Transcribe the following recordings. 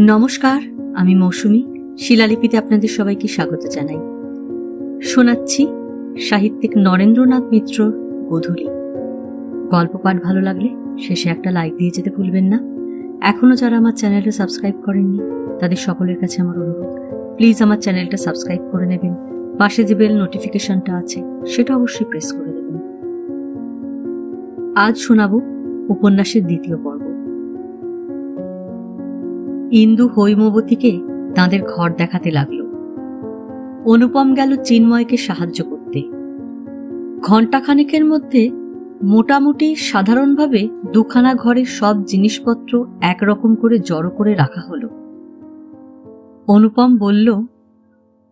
নমস্কার, আমি মৌসুমী। শিলালিপিতে আপনাদের সবাইকে স্বাগত জানাই। শোনাচ্ছি সাহিত্যিক নরেন্দ্রনাথ মিত্রর গোধূলি। গল্প পাঠ ভালো লাগলে শেষে একটা লাইক দিয়ে যেতে ভুলবেন না। এখনো যারা আমার চ্যানেলটা সাবস্ক্রাইব করেননি তাদের সকলের কাছে আমার অনুরোধ, প্লিজ আমার চ্যানেলটা সাবস্ক্রাইব করে নেবেন। পাশে যে বেল নোটিফিকেশনটা আছে সেটা অবশ্যই প্রেস করে দেবেন। আজ শোনাব উপন্যাসের দ্বিতীয় পর্ব। ইন্দু হৈমবতীকে তাঁদের ঘর দেখাতে লাগল। অনুপম গেল চিন্ময়কে সাহায্য করতে। ঘণ্টাখানেকের মধ্যে মোটামুটি সাধারণভাবে দুখানা ঘরে সব জিনিসপত্র একরকম করে জড়ো করে রাখা হলো। অনুপম বলল,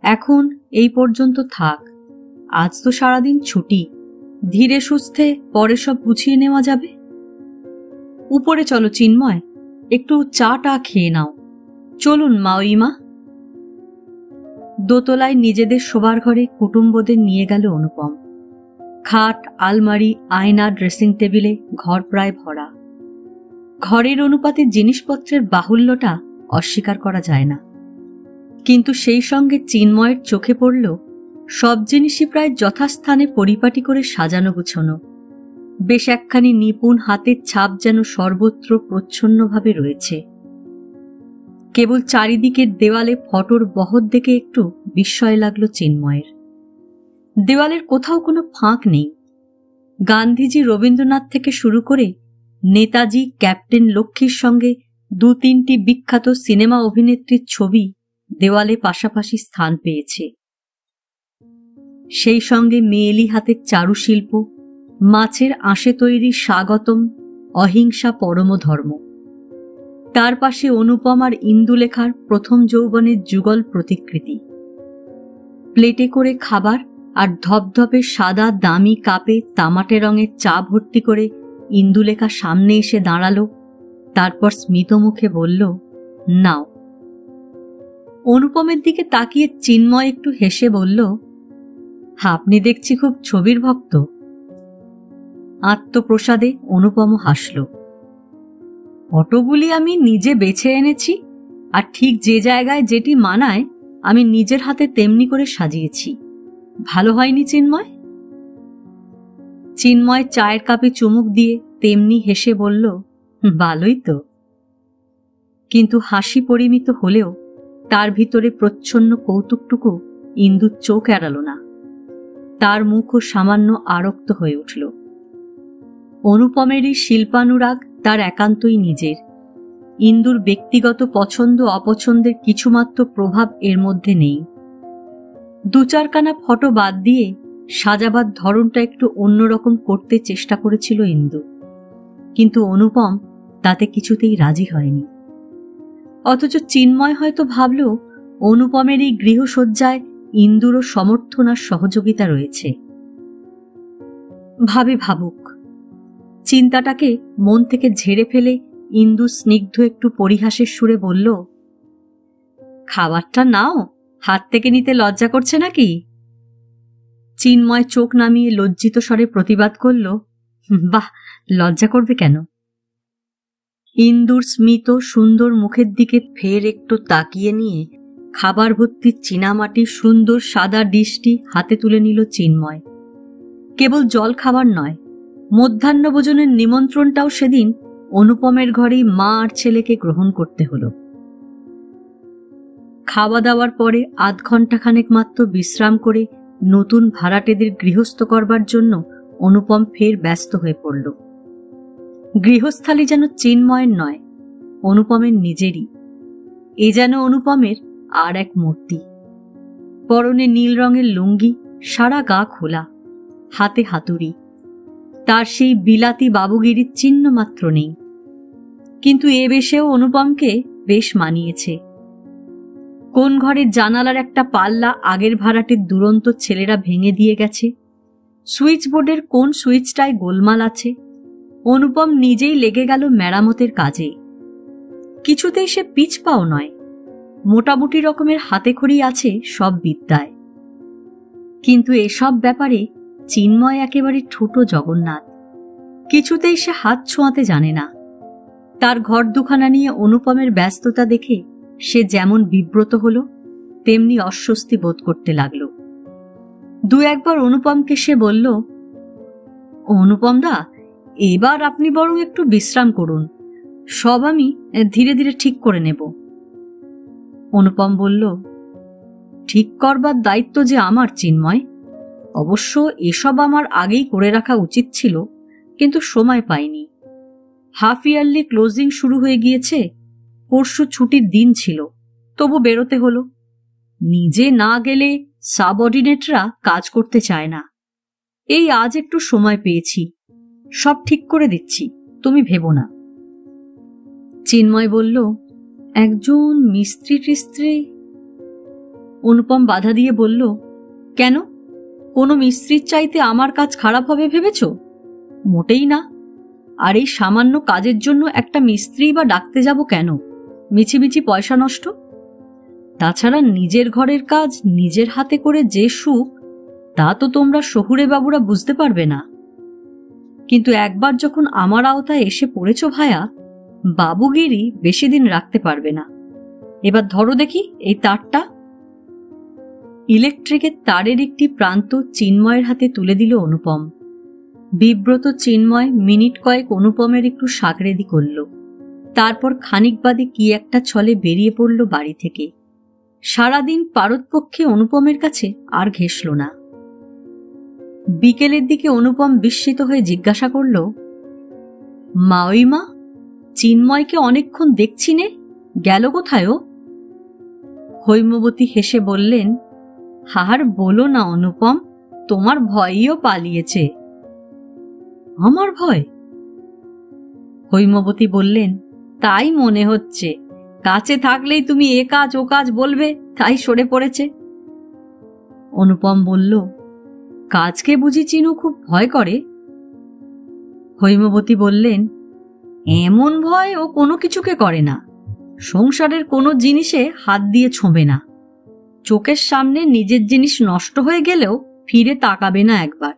এখন এই পর্যন্ত থাক, আজ তো সারাদিন ছুটি, ধীরে সুস্থে পরে সব গুছিয়ে নেওয়া যাবে। উপরে চলো চিন্ময়, একটু চা টা খেয়ে নাও। চলুন মাওইমা। দোতলায় নিজেদের শোবার ঘরে কুটুম্বদের নিয়ে গেল অনুপম। খাট, আলমারি, আয়না, ড্রেসিং টেবিলে ঘর প্রায় ভরা। ঘরের অনুপাতে জিনিসপত্রের বাহুল্যটা অস্বীকার করা যায় না, কিন্তু সেই সঙ্গে চিন্ময়ের চোখে পড়ল সব জিনিসই প্রায় যথাস্থানে পরিপাটি করে সাজানো গুছানো। বেশ একখানি নিপুণ হাতের ছাপ যেন সর্বত্র প্রচ্ছন্নভাবে রয়েছে। কেবল চারিদিকের দেওয়ালে ফটোর বহর দেখে একটু বিস্ময় লাগলো চিন্ময়ের। দেওয়ালের কোথাও কোনো ফাঁক নেই। গান্ধীজি, রবীন্দ্রনাথ থেকে শুরু করে নেতাজি, ক্যাপ্টেন লক্ষ্মীর সঙ্গে দু তিনটি বিখ্যাত সিনেমা অভিনেত্রীর ছবি দেওয়ালে পাশাপাশি স্থান পেয়েছে। সেই সঙ্গে মেয়েলি হাতের চারুশিল্প, মাছের আঁশে তৈরি স্বাগতম, অহিংসা পরম ধর্ম। তার পাশে অনুপম আর ইন্দুলেখার প্রথম যৌবনের যুগল প্রতিকৃতি। প্লেটে করে খাবার আর ধপধপে সাদা দামি কাপে তামাটে রঙের চা ভর্তি করে ইন্দুলেখা সামনে এসে দাঁড়ালো। তারপর স্মিত মুখে বলল, নাও। অনুপমের দিকে তাকিয়ে চিন্ময় একটু হেসে বলল, আপনি দেখছি খুব ছবির ভক্ত। আত্মপ্রসাদে অনুপম হাসল। ফটোগুলি আমি নিজে বেছে এনেছি, আর ঠিক যে জায়গায় যেটি মানায় আমি নিজের হাতে তেমনি করে সাজিয়েছি। ভালো হয়নি চিন্ময়? চিন্ময় চায়ের কাপে চুমুক দিয়ে তেমনি হেসে বলল, ভালোই তো। কিন্তু হাসি পরিমিত হলেও তার ভিতরে প্রচ্ছন্ন কৌতুকটুকু ইন্দুর চোখ এড়াল না। তার মুখও সামান্য আরক্ত হয়ে উঠল। অনুপমেরই শিল্পানুরাগ তার একান্তই নিজের। ইন্দুর ব্যক্তিগত পছন্দ অপছন্দের কিছুমাত্র প্রভাব এর মধ্যে নেই। দু চারখানা ফটো বাদ দিয়ে সাজাবার ধরনটা একটু অন্যরকম করতে চেষ্টা করেছিল ইন্দু, কিন্তু অনুপম তাতে কিছুতেই রাজি হয়নি। অথচ চিন্ময় হয়তো ভাবল অনুপমের এই গৃহসজ্জায় ইন্দুরও সমর্থন আর সহযোগিতা রয়েছে। ভাবুক। চিন্তাটাকে মন থেকে ঝেড়ে ফেলে ইন্দু স্নিগ্ধ একটু পরিহাসের সুরে বলল, খাবারটা নাও, হাত থেকে নিতে লজ্জা করছে নাকি? চিন্ময় চোখ নামিয়ে লজ্জিত স্বরে প্রতিবাদ করল, বাহ, লজ্জা করবে কেন? ইন্দুর স্মিত সুন্দর মুখের দিকে ফের একটু তাকিয়ে নিয়ে খাবার ভর্তি চীনামাটির সুন্দর সাদা ডিশটি হাতে তুলে নিল চিন্ময়। কেবল জল খাবার নয়, মধ্যাহ্নভোজনের নিমন্ত্রণটাও সেদিন অনুপমের ঘরেই মা আর ছেলেকে গ্রহণ করতে হল। খাওয়া দাওয়ার পরে আধ ঘণ্টাখানেক মাত্র বিশ্রাম করে নতুন ভাড়াটেদের গৃহস্থ করবার জন্য অনুপম ফের ব্যস্ত হয়ে পড়ল। গৃহস্থালী যেন চিন্ময়ের নয়, অনুপমের নিজেরই। এ যেন অনুপমের আর এক মূর্তি। পরনে নীল রঙের লুঙ্গি, সারা গা খোলা, হাতে হাতুড়ি। তার সেই বিলাতি বাবুগিরির চিহ্ন মাত্র নেই, কিন্তু এ বেশেও অনুপমকে বেশ মানিয়েছে। কোন ঘরের জানালার একটা পাল্লা আগের ভাড়াটের দুরন্ত ছেলেরা ভেঙে দিয়ে গেছে, সুইচ বোর্ডের কোন সুইচটায় গোলমাল আছে, অনুপম নিজেই লেগে গেল মেরামতের কাজে। কিছুতেই সে পিছপাও নয়, মোটামুটি রকমের হাতেখড়ি আছে সব বিদ্যায়। কিন্তু এসব ব্যাপারে চিন্ময় একেবারে ঠুটো জগন্নাথ। কিছুতেই সে হাত ছোঁয়াতে জানে না। তার ঘর দুখানা নিয়ে অনুপমের ব্যস্ততা দেখে সে যেমন বিব্রত হল, তেমনি অস্বস্তি বোধ করতে লাগল। দু একবার অনুপমকে সে বলল, অনুপম দা, এবার আপনি বরং একটু বিশ্রাম করুন, সব আমি ধীরে ধীরে ঠিক করে নেব। অনুপম বলল, ঠিক করবার দায়িত্ব যে আমার, চিন্ময়। অবশ্য এসব আমার আগেই করে রাখা উচিত ছিল, কিন্তু সময় পাইনি। হাফ ইয়ারলি ক্লোজিং শুরু হয়ে গিয়েছে, পরশু ছুটির দিন ছিল, তবু বেরোতে হলো। নিজে না গেলে সাবঅর্ডিনেটরা কাজ করতে চায় না। এই আজ একটু সময় পেয়েছি, সব ঠিক করে দিচ্ছি, তুমি ভেবো না। চিন্ময় বলল, একজন মিস্ত্রি টিস্ত্রি? অনুপম বাধা দিয়ে বলল, কেন, কোনো মিস্ত্রির চাইতে আমার কাজ খারাপ হবে ভেবেছ? মোটেই না। আর এই সামান্য কাজের জন্য একটা মিস্ত্রি বা ডাকতে যাব কেন? মিছিমিছি পয়সা নষ্ট। তাছাড়া নিজের ঘরের কাজ নিজের হাতে করে যে সুখ, তা তো তোমরা শহুরে বাবুরা বুঝতে পারবে না। কিন্তু একবার যখন আমার আওতায় এসে পড়েছ ভায়া, বাবুগিরি বেশি দিন রাখতে পারবে না। এবার ধরো দেখি এই তারটা। ইলেকট্রিকের তারের একটি প্রান্ত চিন্ময়ের হাতে তুলে দিল অনুপম। বিব্রত চিন্ময় মিনিট কয়েক অনুপমের একটু সাগরেদি করল, তারপর খানিক বাদে কি একটা ছলে বেরিয়ে পড়ল বাড়ি থেকে। সারাদিন পারতপক্ষে অনুপমের কাছে আর ঘেঁষল না। বিকেলের দিকে অনুপম বিস্মিত হয়ে জিজ্ঞাসা করল, মাওইমা, চিন্ময়কে অনেকক্ষণ দেখছি নে, গেল কোথায় ও? হৈমবতী হেসে বললেন, আর বলো না অনুপম, তোমার ভয়ও পালিয়েছে। আমার ভয়? হৈমবতী বললেন, তাই মনে হচ্ছে, কাছে থাকলেই তুমি এ কাজ ও কাজ বলবে, তাই সরে পড়েছে। অনুপম বলল, কাজকে বুঝি চিনু খুব ভয় করে? হৈমবতী বললেন, এমন ভয় ও কোনো কিছুকে করে না, সংসারের কোনো জিনিসে হাত দিয়ে ছোঁবে না। চোখের সামনে নিজের জিনিস নষ্ট হয়ে গেলেও ফিরে তাকাবে না একবার।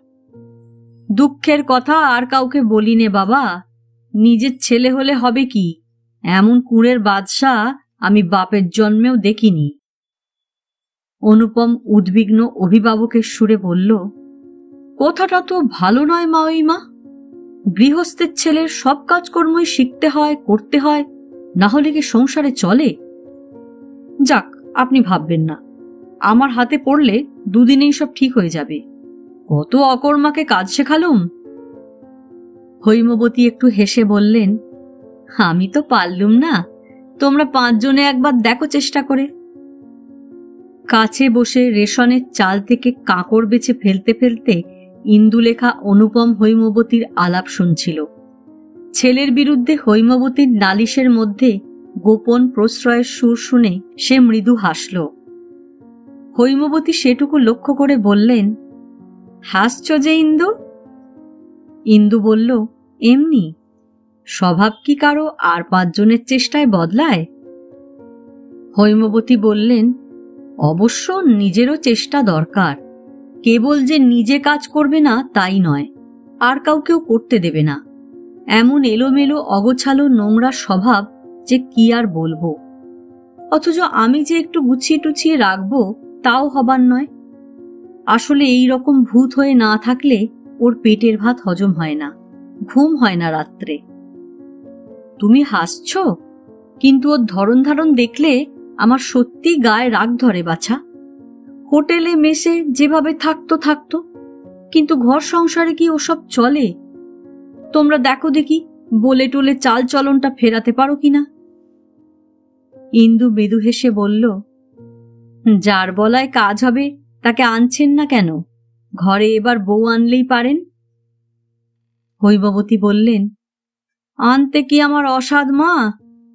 দুঃখের কথা আর কাউকে বলি নে বাবা, নিজের ছেলে হলে হবে কি, এমন কুঁড়ের বাদশা আমি বাপের জন্মেও দেখিনি। অনুপম উদ্বিগ্ন অভিভাবকের সুরে বলল, কথাটা তো ভালো নয় মাওইমা। গৃহস্থের ছেলের সব কাজকর্মই শিখতে হয়, করতে হয়, না হলে কি সংসারে চলে? যাক, আপনি ভাববেন না, আমার হাতে পড়লে দুদিনেই সব ঠিক হয়ে যাবে। কত অকর্মাকে কাজ শেখালুম। হৈমবতী একটু হেসে বললেন, আমি তো পারলুম না, তোমরা 5 জনে একবার দেখো চেষ্টা করে। কাছে বসে রেশনের চাল থেকে কাঁকড় বেছে ফেলতে ফেলতে ইন্দুলেখা অনুপম হৈমবতীর আলাপ শুনছিল। ছেলের বিরুদ্ধে হৈমবতীর নালিশের মধ্যে গোপন প্রশ্রয়ের সুর শুনে সে মৃদু হাসল। হৈমবতী সেটুকু লক্ষ্য করে বললেন, হাসছ যে ইন্দু? ইন্দু বলল, এমনি। স্বভাব কি কারো আর 5 জনের চেষ্টায় বদলায়? হৈমবতী বললেন, অবশ্য নিজেরও চেষ্টা দরকার। কেবল যে নিজে কাজ করবে না তাই নয়, আর কাউকেও করতে দেবে না। এমন এলোমেলো অগোছালো নোংরা স্বভাব যে কি আর বলবো। অথচ আমি যে একটু গুছিয়ে টুছিয়ে রাখবো তাও হবার নয়। আসলে এই রকম ভূত হয়ে না থাকলে ওর পেটের ভাত হজম হয় না, ঘুম হয় না রাত্রে। তুমি হাসছ, কিন্তু ওর ধরন ধারণ দেখলে আমার সত্যি গায়ে রাগ ধরে বাছা। হোটেলে মেসে যেভাবে থাকতো, কিন্তু ঘর সংসারে কি ওসব চলে? তোমরা দেখো দেখি, বলে টোলে চাল চলনটা ফেরাতে পারো কিনা। ইন্দু মৃদু হেসে বলল, যার বলায় কাজ হবে তাকে আনছেন না কেন? ঘরে এবার বউ আনলেই পারেন। হৈমবতী বললেন, আনতে কি আমার অসাধ মা,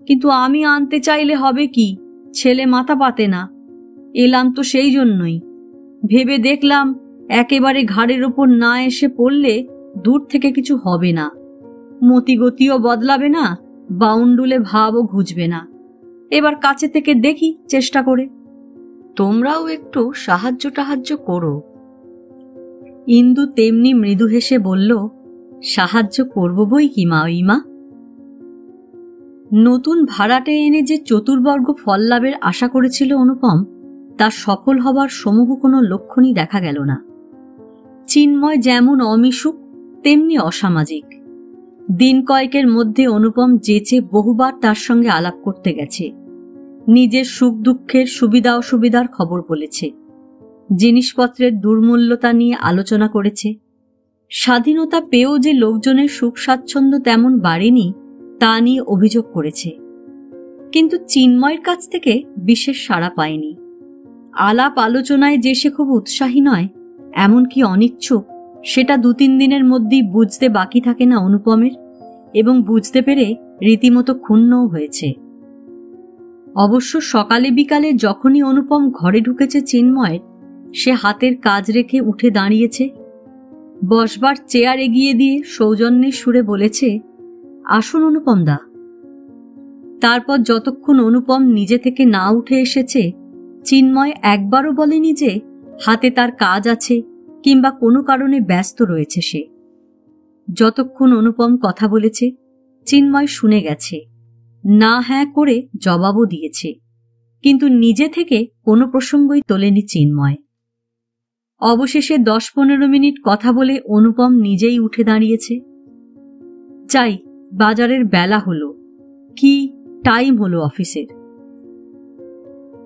কিন্তু আমি আনতে চাইলে হবে কি, ছেলে মাথা পাতে না। এলাম তো সেই জন্যই। ভেবে দেখলাম একেবারে ঘাড়ের ওপর না এসে পড়লে দূর থেকে কিছু হবে না, মতিগতিও বদলাবে না, বাউন্ডুলে ভাবও ঘুচবে না। এবার কাছে থেকে দেখি চেষ্টা করে, তোমরাও একটু সাহায্য টাহায্য করো। ইন্দু তেমনি মৃদু হেসে বলল, সাহায্য করব বই কি মা। নতুন ভাড়াটে এনে যে চতুর্বর্গ ফল লাভের আশা করেছিল অনুপম, তার সফল হবার সমূহ কোনো লক্ষণই দেখা গেল না। চিন্ময় যেমন অমিশুক তেমনি অসামাজিক। দিন কয়েকের মধ্যে অনুপম যেচে বহুবার তার সঙ্গে আলাপ করতে গেছে, নিজের সুখ দুঃখের সুবিধা অসুবিধার খবর বলেছে, জিনিসপত্রের দুর্মূল্যতা নিয়ে আলোচনা করেছে। স্বাধীনতা পেয়েও যে লোকজনের সুখ স্বাচ্ছন্দ্য তেমন বাড়েনি তা নিয়ে অভিযোগ করেছে, কিন্তু চিন্ময়ের কাছ থেকে বিশেষ সাড়া পায়নি। আলাপ আলোচনায় যে সে খুব উৎসাহী নয়, এমনকি অনিচ্ছুক, সেটা 2-3 দিনের মধ্যেই বুঝতে বাকি থাকে না অনুপমের, এবং বুঝতে পেরে রীতিমতো ক্ষুণ্ণও হয়েছে। অবশ্য সকালে বিকালে যখনই অনুপম ঘরে ঢুকেছে চিন্ময়ের, সে হাতের কাজ রেখে উঠে দাঁড়িয়েছে, বসবার চেয়ার এগিয়ে দিয়ে সৌজন্যের সুরে বলেছে, আসুন অনুপম দা। তারপর যতক্ষণ অনুপম নিজে থেকে না উঠে এসেছে, চিন্ময় একবারও বলেনি যে হাতে তার কাজ আছে কিংবা কোনো কারণে ব্যস্ত রয়েছে সে। যতক্ষণ অনুপম কথা বলেছে চিন্ময় শুনে গেছে, না হ্যাঁ করে জবাবও দিয়েছে, কিন্তু নিজে থেকে কোনো প্রসঙ্গই তোলেনি চিন্ময়। অবশেষে 10-15 মিনিট কথা বলে অনুপম নিজেই উঠে দাঁড়িয়েছে। যাই, বাজারের বেলা হলো, কি টাইম হলো অফিসের।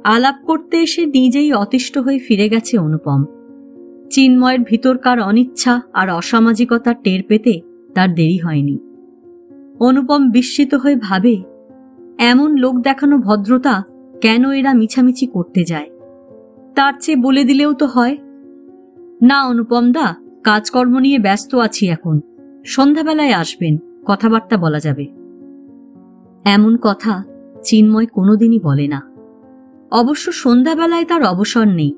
আলাপ করতে এসে নিজেই অতিষ্ঠ হয়ে ফিরে গেছে অনুপম। চিন্ময়ের ভিতরকার অনিচ্ছা আর অসামাজিকতা টের পেতে তার দেরি হয়নি। অনুপম বিস্মিত হয়ে ভাবে, এমন লোক দেখানো ভদ্রতা কেন এরা মিছামিছি করতে যায়? তার চেয়ে বলে দিলেও তো হয়। না অনুপম দা, কাজকর্ম নিয়ে ব্যস্ত আছি এখন, সন্ধ্যাবেলায় আসবেন, কথাবার্তা বলা যাবে। এমন কথা চিন্ময় কোনোদিনই বলে না। অবশ্য সন্ধ্যাবেলায় তার অবসর নেই,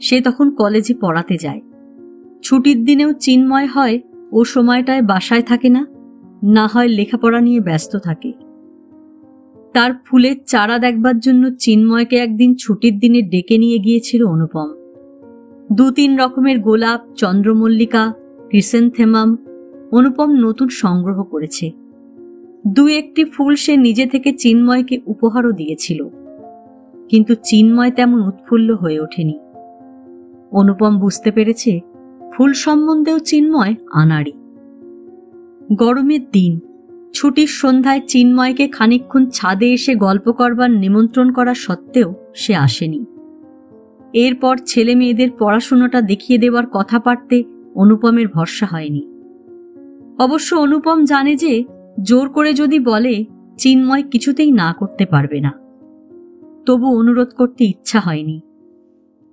সে তখন কলেজে পড়াতে যায়। ছুটির দিনেও চিন্ময় হয় ও সময়টায় বাসায় থাকে না, না হয় লেখাপড়া নিয়ে ব্যস্ত থাকে। তার ফুলের চারা দেখবার জন্য চিন্ময়কে একদিন ছুটির দিনে ডেকে নিয়ে গিয়েছিল অনুপম। 2-3 রকমের গোলাপ, চন্দ্রমল্লিকা, ক্রিসেনথেমাম অনুপম নতুন সংগ্রহ করেছে। 2-1টি ফুল সে নিজে থেকে চিন্ময়কে উপহারও দিয়েছিল, কিন্তু চিন্ময় তেমন উৎফুল্ল হয়ে ওঠেনি। অনুপম বুঝতে পেরেছে ফুল সম্বন্ধেও চিন্ময় আনাড়ি। গরমের দিন, ছুটির সন্ধ্যায় চিন্ময়কে খানিকক্ষণ ছাদে এসে গল্প করবার নিমন্ত্রণ করা সত্ত্বেও সে আসেনি। এরপর ছেলে মেয়েদের পড়াশোনাটা দেখিয়ে দেওয়ার কথা পারতে অনুপমের ভরসা হয়নি। অবশ্য অনুপম জানে যে জোর করে যদি বলে চিন্ময় কিছুতেই না করতে পারবে না, তবু অনুরোধ করতে ইচ্ছা হয়নি।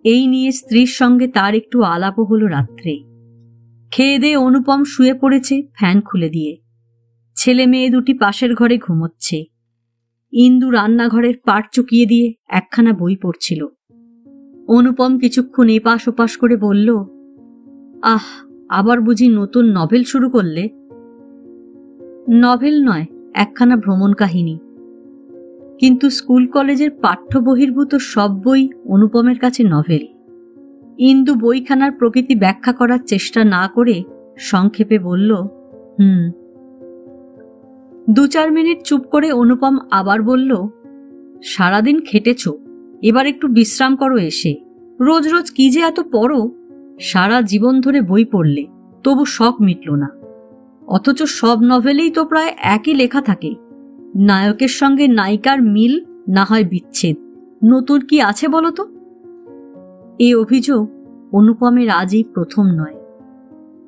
এই নিয়ে স্ত্রীর সঙ্গে তার একটু আলাপও হলো রাত্রে। খেয়ে দিয়ে অনুপম শুয়ে পড়েছে ফ্যান খুলে দিয়ে। ছেলে মেয়ে দুটি পাশের ঘরে ঘুমোচ্ছে। ইন্দু রান্নাঘরের পাট চুকিয়ে দিয়ে একখানা বই পড়ছিল। অনুপম কিছুক্ষণ এপাশ ওপাশ করে বলল, আহ, আবার বুঝি নতুন নভেল শুরু করলে? নভেল নয়, একখানা ভ্রমণ কাহিনী। কিন্তু স্কুল কলেজের পাঠ্য বহির্ভূত সব বই অনুপমের কাছে নভেল। ইন্দু বইখানার প্রকৃতি ব্যাখ্যা করার চেষ্টা না করে সংক্ষেপে বলল, 2-4 মিনিট চুপ করে অনুপম আবার বলল, সারাদিন খেটেছ, এবার একটু বিশ্রাম করো এসে। রোজ রোজ কি যে এত পড়ো, সারা জীবন ধরে বই পড়লে তবু শখ মিটল না। অথচ সব নভেলেই তো প্রায় একই লেখা থাকে, নায়কের সঙ্গে নায়িকার মিল না হয় বিচ্ছেদ, নতুন কি আছে বলতো? এই অভিযোগ অনুপমের আজই প্রথম নয়।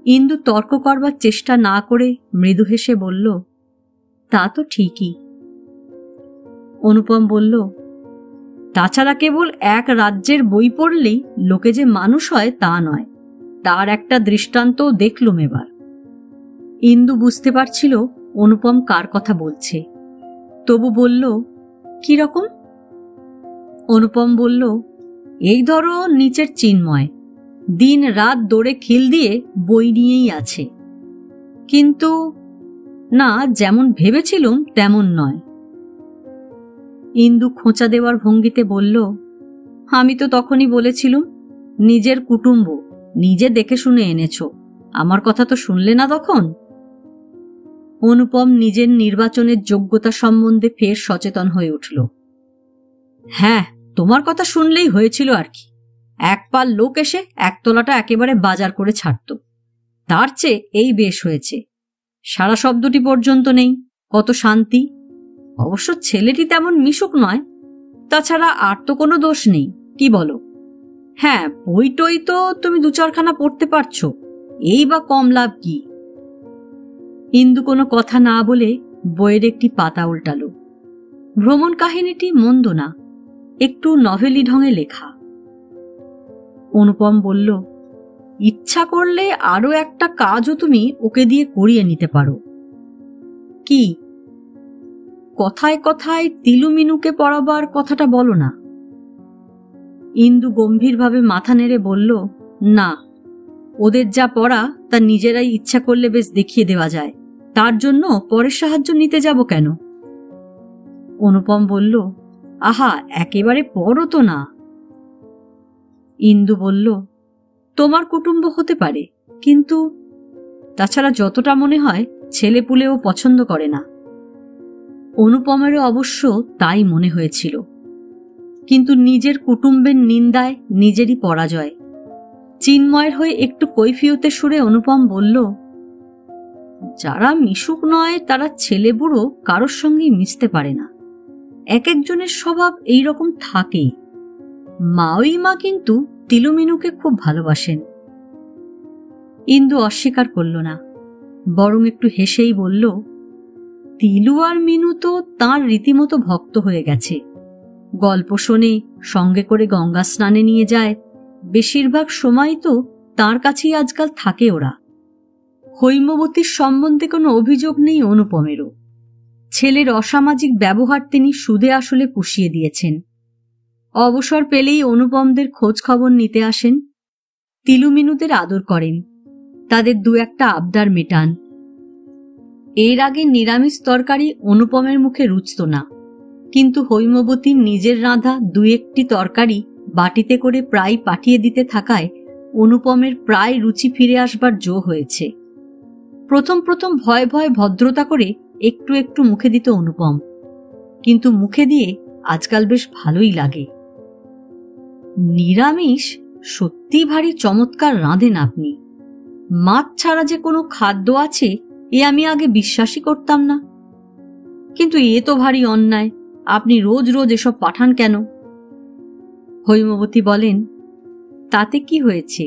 ইন্দু তর্ক করবার চেষ্টা না করে মৃদু হেসে বলল, তা তো ঠিকই। অনুপম বলল, তাছাড়া কেবল এক রাজ্যের বই পড়লেই লোকে যে মানুষ হয় তা নয়, তার একটা দৃষ্টান্তও দেখলুম এবার। ইন্দু বুঝতে পারছিল অনুপম কার কথা বলছে, তবু বলল, কি রকম? অনুপম বলল, এই ধরো নিচের চিন্ময়, দিন রাত দৌড়ে খিল দিয়ে বই নিয়েই আছে, কিন্তু না, যেমন ভেবেছিলুম তেমন নয়। ইন্দু খোঁচা দেওয়ার ভঙ্গিতে বলল, আমি তো তখনই বলেছিলুম নিজের কুটুম্ব, নিজে দেখে শুনে এনেছ, আমার কথা তো শুনলে না তখন। অনুপম নিজের নির্বাচনের যোগ্যতা সম্বন্ধে ফের সচেতন হয়ে উঠল। হ্যাঁ, তোমার কথা শুনলেই হয়েছিল আর কি। এক পাল লোক এসে একতলাটা একেবারে বাজার করে ছাড়ত। তার চেয়ে এই বেশ হয়েছে। সারা শব্দটি পর্যন্ত নেই, কত শান্তি। অবশ্য ছেলেটি তেমন মিশুক নয়, তাছাড়া আর তো কোনো দোষ নেই, কি বলো? হ্যাঁ, বই টই তো তুমি 2-4খানা পড়তে পারছো, এই বা কম লাভ কি? ইন্দু কোনো কথা না বলে বইয়ের একটি পাতা উল্টালো। ভ্রমণ কাহিনীটি মন্দ না, একটু নভেলি ঢঙে লেখা। অনুপম বলল, ইচ্ছা করলে আরো একটা কাজও তুমি ওকে দিয়ে করিয়ে নিতে পারো। কি? কথায় কথায় তিলুমিনুকে পড়াবার কথাটা বলো না। ইন্দু গম্ভীরভাবে মাথা নেড়ে বলল, না, ওদের যা পড়া তা নিজেরাই ইচ্ছা করলে বেশ দেখিয়ে দেওয়া যায়, তার জন্য পরের সাহায্য নিতে যাব কেন? অনুপম বলল, আহা, একেবারে পড়ো তো না। ইন্দু বলল, তোমার কুটুম্ব হতে পারে, কিন্তু তাছাড়া যতটা মনে হয় ছেলেপুলেও পছন্দ করে না। অনুপমেরও অবশ্য তাই মনে হয়েছিল, কিন্তু নিজের কুটুম্বের নিন্দায় নিজেরই পরাজয়। চিন্ময়ের হয়ে একটু কৈফিয়তের সুরে অনুপম বলল, যারা মিশুক নয় তারা ছেলে বুড়ো কারোর সঙ্গেই মিশতে পারে না। এক একজনের স্বভাব এই রকম থাকেই। মাওই মা কিন্তু তিলুমিনুকে খুব ভালোবাসেন। ইন্দু অস্বীকার করল না, বরং একটু হেসেই বলল, তিলু আর মিনু তো তাঁর রীতিমতো ভক্ত হয়ে গেছে। গল্প শোনে, সঙ্গে করে গঙ্গা স্নানে নিয়ে যায়, বেশিরভাগ সময় তো তাঁর কাছেই আজকাল থাকে ওরা। হৈমবতীর সম্বন্ধে কোনো অভিযোগ নেই অনুপমেরও। ছেলের অসামাজিক ব্যবহার তিনি সুদে আসলে পুষিয়ে দিয়েছেন। অবসর পেলেই অনুপমদের খোঁজ খবর নিতে আসেন, তিলুমিনুদের আদর করেন, তাদের 2-একটা আবদার মেটান। এর আগে নিরামিষ তরকারি অনুপমের মুখে রুচত না, কিন্তু হৈমবতীর নিজের রাঁধা 2-একটি তরকারি বাটিতে করে প্রায় পাঠিয়ে দিতে থাকায় অনুপমের প্রায় রুচি ফিরে আসবার জো হয়েছে। প্রথম প্রথম ভয় ভয় ভদ্রতা করে একটু একটু মুখে দিত অনুপম, কিন্তু মুখে দিয়ে আজকাল বেশ ভালোই লাগে। নিরামিষ সত্যি ভারী চমৎকার রাঁধেন আপনি। মাছ ছাড়া যে কোনো খাদ্য আছে এ আমি আগে বিশ্বাসই করতাম না। কিন্তু এ তো ভারী অন্যায়, আপনি রোজ রোজ এসব পাঠান কেন? হৈমবতী বলেন, তাতে কি হয়েছে,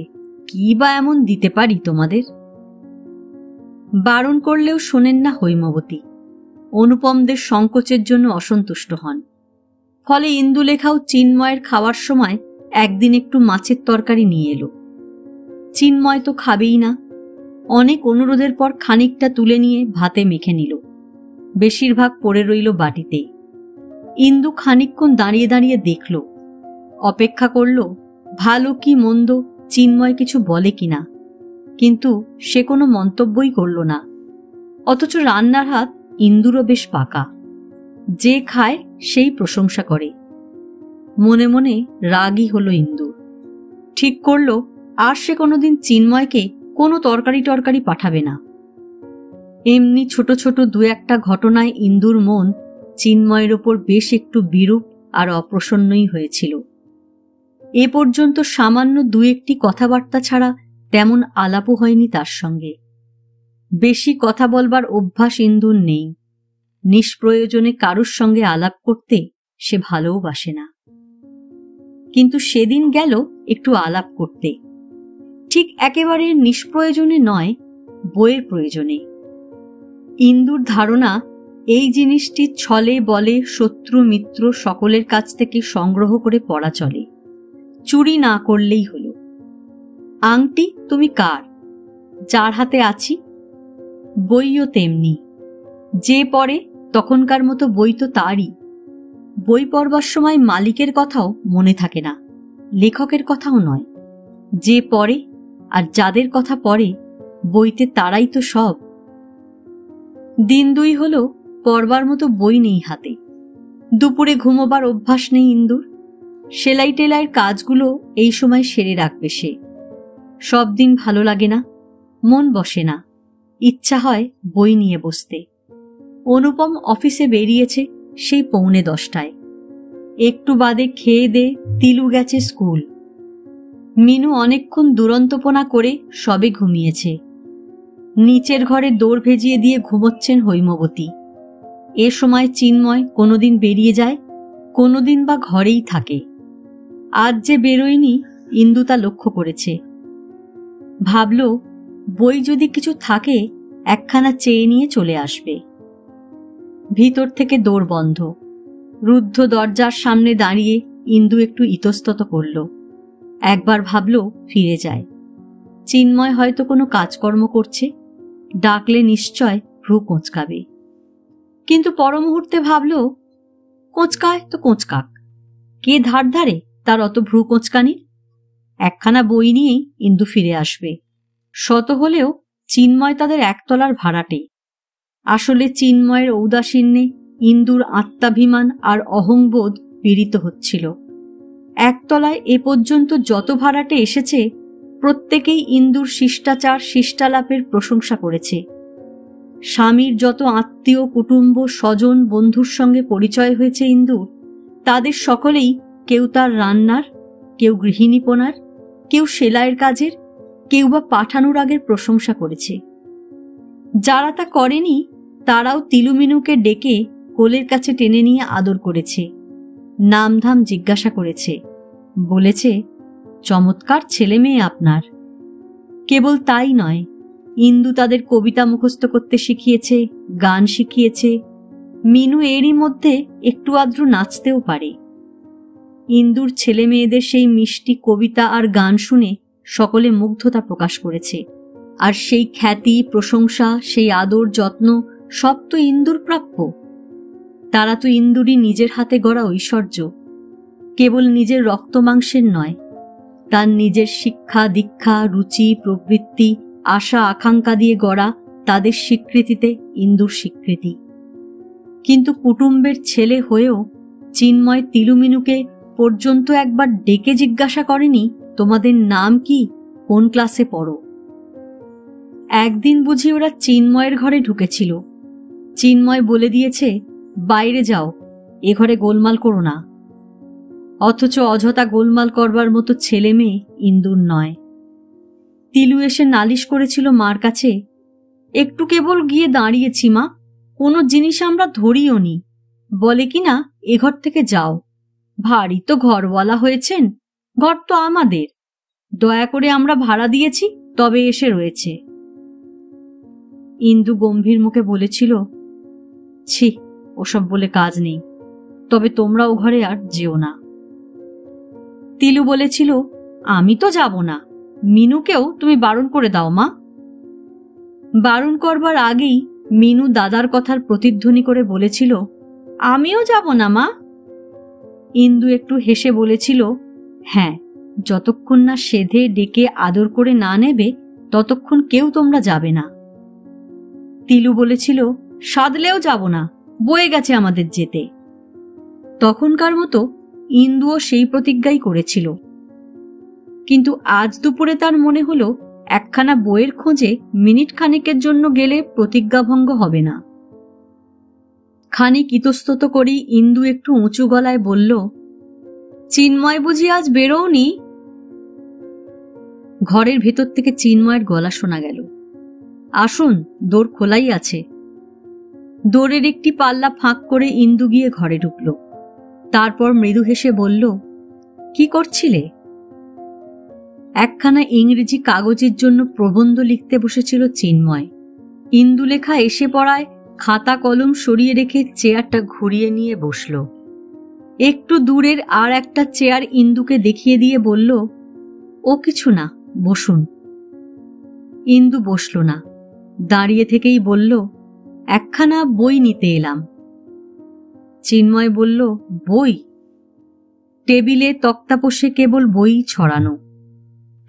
কি বা এমন দিতে পারি তোমাদের? বারণ করলেও শোনেন না হৈমবতী। অনুপমদের সংকোচের জন্য অসন্তুষ্ট হন। ফলে ইন্দুলেখাও চিন্ময়ের খাওয়ার সময় একদিন একটু মাছের তরকারি নিয়ে এলো। চিন্ময় তো খাবেই না। অনেক অনুরোধের পর খানিকটা তুলে নিয়ে ভাতে মেখে নিল, বেশিরভাগ পড়ে রইল বাটিতে। ইন্দু খানিকক্ষণ দাঁড়িয়ে দাঁড়িয়ে দেখল, অপেক্ষা করল ভালো কি মন্দ চিন্ময় কিছু বলে কিনা, কিন্তু সে কোনো মন্তব্যই করল না। অথচ রান্নার হাত ইন্দুরও বেশ পাকা, যে খায় সেই প্রশংসা করে। মনে মনে রাগই হলো ইন্দুর। ঠিক করল আর সে কোনোদিন চিন্ময়কে কোনো তরকারি পাঠাবে না। এমনি ছোট ছোট 2-একটা ঘটনায় ইন্দুর মন চিন্ময়ের ওপর বেশ একটু বিরূপ আর অপ্রসন্নই হয়েছিল। এ পর্যন্ত সামান্য 2-একটি কথাবার্তা ছাড়া তেমন আলাপও হয়নি তার সঙ্গে। বেশি কথা বলবার অভ্যাস ইন্দুর নেই। নিষ্প্রয়োজনে কারুর সঙ্গে আলাপ করতে সে ভালোবাসে না। কিন্তু সেদিন গেল একটু আলাপ করতে, ঠিক একেবারে নিষ্প্রয়োজনে নয়, বইয়ের প্রয়োজনে। ইন্দুর ধারণা এই জিনিসটি ছলে বলে শত্রু মিত্র সকলের কাছ থেকে সংগ্রহ করে পড়া চলে, চুরি না করলেই হলো। আংটি তুমি কার? যার হাতে আছি। বইও তেমনি, যে পড়ে তখনকার মতো বই তো তারই। বই পড়বার সময় মালিকের কথাও মনে থাকে না, লেখকের কথাও নয়। যে পড়ে আর যাদের কথা পড়ে বইতে তারাই তো সব। দিন 2 হলো পড়বার মতো বই নেই হাতে। দুপুরে ঘুমোবার অভ্যাস নেই ইন্দুর। সেলাই টেলাইয়ের কাজগুলো এই সময় সেরে রাখবে সে। সব দিন ভালো লাগে না, মন বসে না। ইচ্ছা হয় বই নিয়ে বসতে। অনুপম অফিসে বেরিয়েছে সেই 9:45। একটু বাদে খেয়ে দে তিলু গেছে স্কুল। মিনু অনেকক্ষণ দুরন্তপনা করে সবে ঘুমিয়েছে। নিচের ঘরে দৌড় ভেজিয়ে দিয়ে ঘুমোচ্ছেন হৈমবতী। এ সময় চিন্ময় কোনোদিন বেরিয়ে যায়, কোনোদিন বা ঘরেই থাকে। আজ যে বেরোয়নি ইন্দু তা লক্ষ্য করেছে। ভাবল বই যদি কিছু থাকে একখানা চেয়ে নিয়ে চলে আসবে। ভিতর থেকে দৌড় বন্ধ। রুদ্ধ দরজার সামনে দাঁড়িয়ে ইন্দু একটু ইতস্তত করল। একবার ভাবল ফিরে যায়। চিন্ময় হয়তো কোনো কাজকর্ম করছে, ডাকলে নিশ্চয় ভ্রু কোঁচকাবে। কিন্তু পরমুহূর্তে ভাবল কোঁচকায় তো কোঁচকাক, কে ধার ধারে তার অত ভ্রু কোঁচকানির। একখানা বই নিয়েই ইন্দু ফিরে আসবে। শত হলেও চিন্ময় তাদের একতলার ভাড়াটে। আসলে চিন্ময়ের ঔদাসীন্যে ইন্দুর আত্মাভিমান আর অহংবোধ পীড়িত হচ্ছিল। একতলায় এ পর্যন্ত যত ভাড়াটে এসেছে প্রত্যেকেই ইন্দুর শিষ্টাচার শিষ্টালাপের প্রশংসা করেছে। স্বামীর যত আত্মীয় কুটুম্ব স্বজন বন্ধুর সঙ্গে পরিচয় হয়েছে ইন্দুর, তাদের সকলেই কেউ তার রান্নার, কেউ গৃহিণীপনার, কেউ সেলাইয়ের কাজের, কেউ বা পাঠানুরাগের প্রশংসা করেছে। যারা তা করেনি তারাও তিলুমিনুকে ডেকে কোলের কাছে টেনে নিয়ে আদর করেছে, নামধাম জিজ্ঞাসা করেছে, বলেছে চমৎকার ছেলে মেয়ে আপনার। কেবল তাই নয়, ইন্দু তাদের কবিতা মুখস্থ করতে শিখিয়েছে, গান শিখিয়েছে। মিনু এরই মধ্যে একটু আদ্রু নাচতেও পারে। ইন্দুর ছেলে মেয়েদের সেই মিষ্টি কবিতা আর গান শুনে সকলে মুগ্ধতা প্রকাশ করেছে। আর সেই খ্যাতি প্রশংসা, সেই আদর যত্ন সব তো ইন্দুর প্রাপ্য। তারা তো ইন্দুরই নিজের হাতে গড়া ঐশ্বর্য। কেবল নিজের রক্ত মাংসের নয়, তার নিজের শিক্ষা দীক্ষা রুচি প্রবৃত্তি আশা আকাঙ্ক্ষা দিয়ে গড়া তাদের স্বীকৃতিতে ইন্দুর স্বীকৃতি। কিন্তু কুটুম্বের ছেলে হয়েও চিন্ময় তিলুমিনুকে পর্যন্ত একবার ডেকে জিজ্ঞাসা করেনি তোমাদের নাম কি, কোন ক্লাসে পড়ো। একদিন বুঝি ওরা চিন্ময়ের ঘরে ঢুকেছিল। চিন্ময় বলে দিয়েছে বাইরে যাও, এ ঘরে গোলমাল করো না। অথচ অযথা গোলমাল করবার মতো ছেলে মেয়ে ইন্দুর নয়। তিলু এসে নালিশ করেছিল মার কাছে, একটু কেবল গিয়ে দাঁড়িয়েছি মা, কোনো জিনিস আমরা ধরিও নি। বলে কিনা এ ঘর থেকে যাও, ভারী তো ঘরওয়ালা হয়েছেন, ঘর তো আমাদের, দয়া করে আমরা ভাড়া দিয়েছি তবে এসে রয়েছে। ইন্দু গম্ভীর মুখে বলেছিল, ছি ওসব বলে কাজ নেই, তবে তোমরা ও ঘরে আর যেও না। তিলু বলেছিল, আমি তো যাব না, মিনুকেও তুমি বারণ করে দাও মা। বারণ করবার আগেই মিনু দাদার কথার প্রতিধ্বনি করে বলেছিল, আমিও যাব না মা। ইন্দু একটু হেসে বলেছিল, হ্যাঁ, যতক্ষণ না সেধে ডেকে আদর করে না নেবে ততক্ষণ কেউ তোমরা যাবে না। তিলু বলেছিল, সাদলেও যাব না, বয়ে গেছে আমাদের যেতে। তখনকার মতো ইন্দুও সেই প্রতিজ্ঞাই করেছিল। কিন্তু আজ দুপুরে তার মনে হলো একখানা বইয়ের খোঁজে মিনিট খানেকের জন্য গেলে প্রতিজ্ঞাভঙ্গ হবে না। খানিক ইতস্তত করেই ইন্দু একটু উঁচু গলায় বলল, চিন্ময় বুঝি আজ বেরোওনি? ঘরের ভেতর থেকে চিন্ময়ের গলা শোনা গেল, আসুন, দোর খোলাই আছে। দোরের একটি পাল্লা ফাঁক করে ইন্দু গিয়ে ঘরে ঢুকল। তারপর মৃদু হেসে বলল, কি করছিলে? একখানা ইংরেজি কাগজের জন্য প্রবন্ধ লিখতে বসেছিল চিন্ময়। ইন্দুলেখা এসে পড়ায় খাতা কলম সরিয়ে রেখে চেয়ারটা ঘুরিয়ে নিয়ে বসল। একটু দূরের আর একটা চেয়ার ইন্দুকে দেখিয়ে দিয়ে বলল, ও কিছু না, বসুন। ইন্দু বসল না, দাঁড়িয়ে থেকেই বলল, একখানা বই নিতে এলাম। চিন্ময় বলল, বই? টেবিলে তক্তাপোষে কেবল বই ছড়ানো।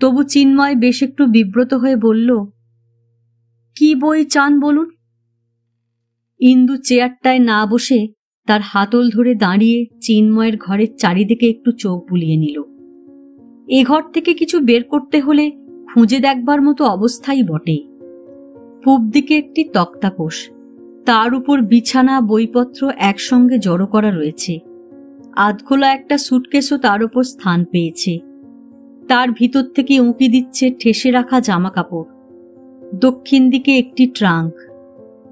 তবু চিন্ময় বেশ একটু বিব্রত হয়ে বলল, কি বই চান বলুন? ইন্দু চেয়ারটায় না বসে তার হাতল ধরে দাঁড়িয়ে চিন্ময়ের ঘরের চারিদিকে একটু চোখ বুলিয়ে নিল। এ ঘর থেকে কিছু বের করতে হলে খুঁজে দেখবার মতো অবস্থাই বটে। পূব দিকে একটি তক্তাপোষ, তার উপর বিছানা বইপত্র একসঙ্গে জড়ো করা রয়েছে। আধখোলা একটা সুটকেসও তার উপর স্থান পেয়েছে। তার ভিতর থেকে উঁকি দিচ্ছে ঠেসে রাখা জামা কাপড়। দক্ষিণ দিকে একটি ট্রাঙ্ক,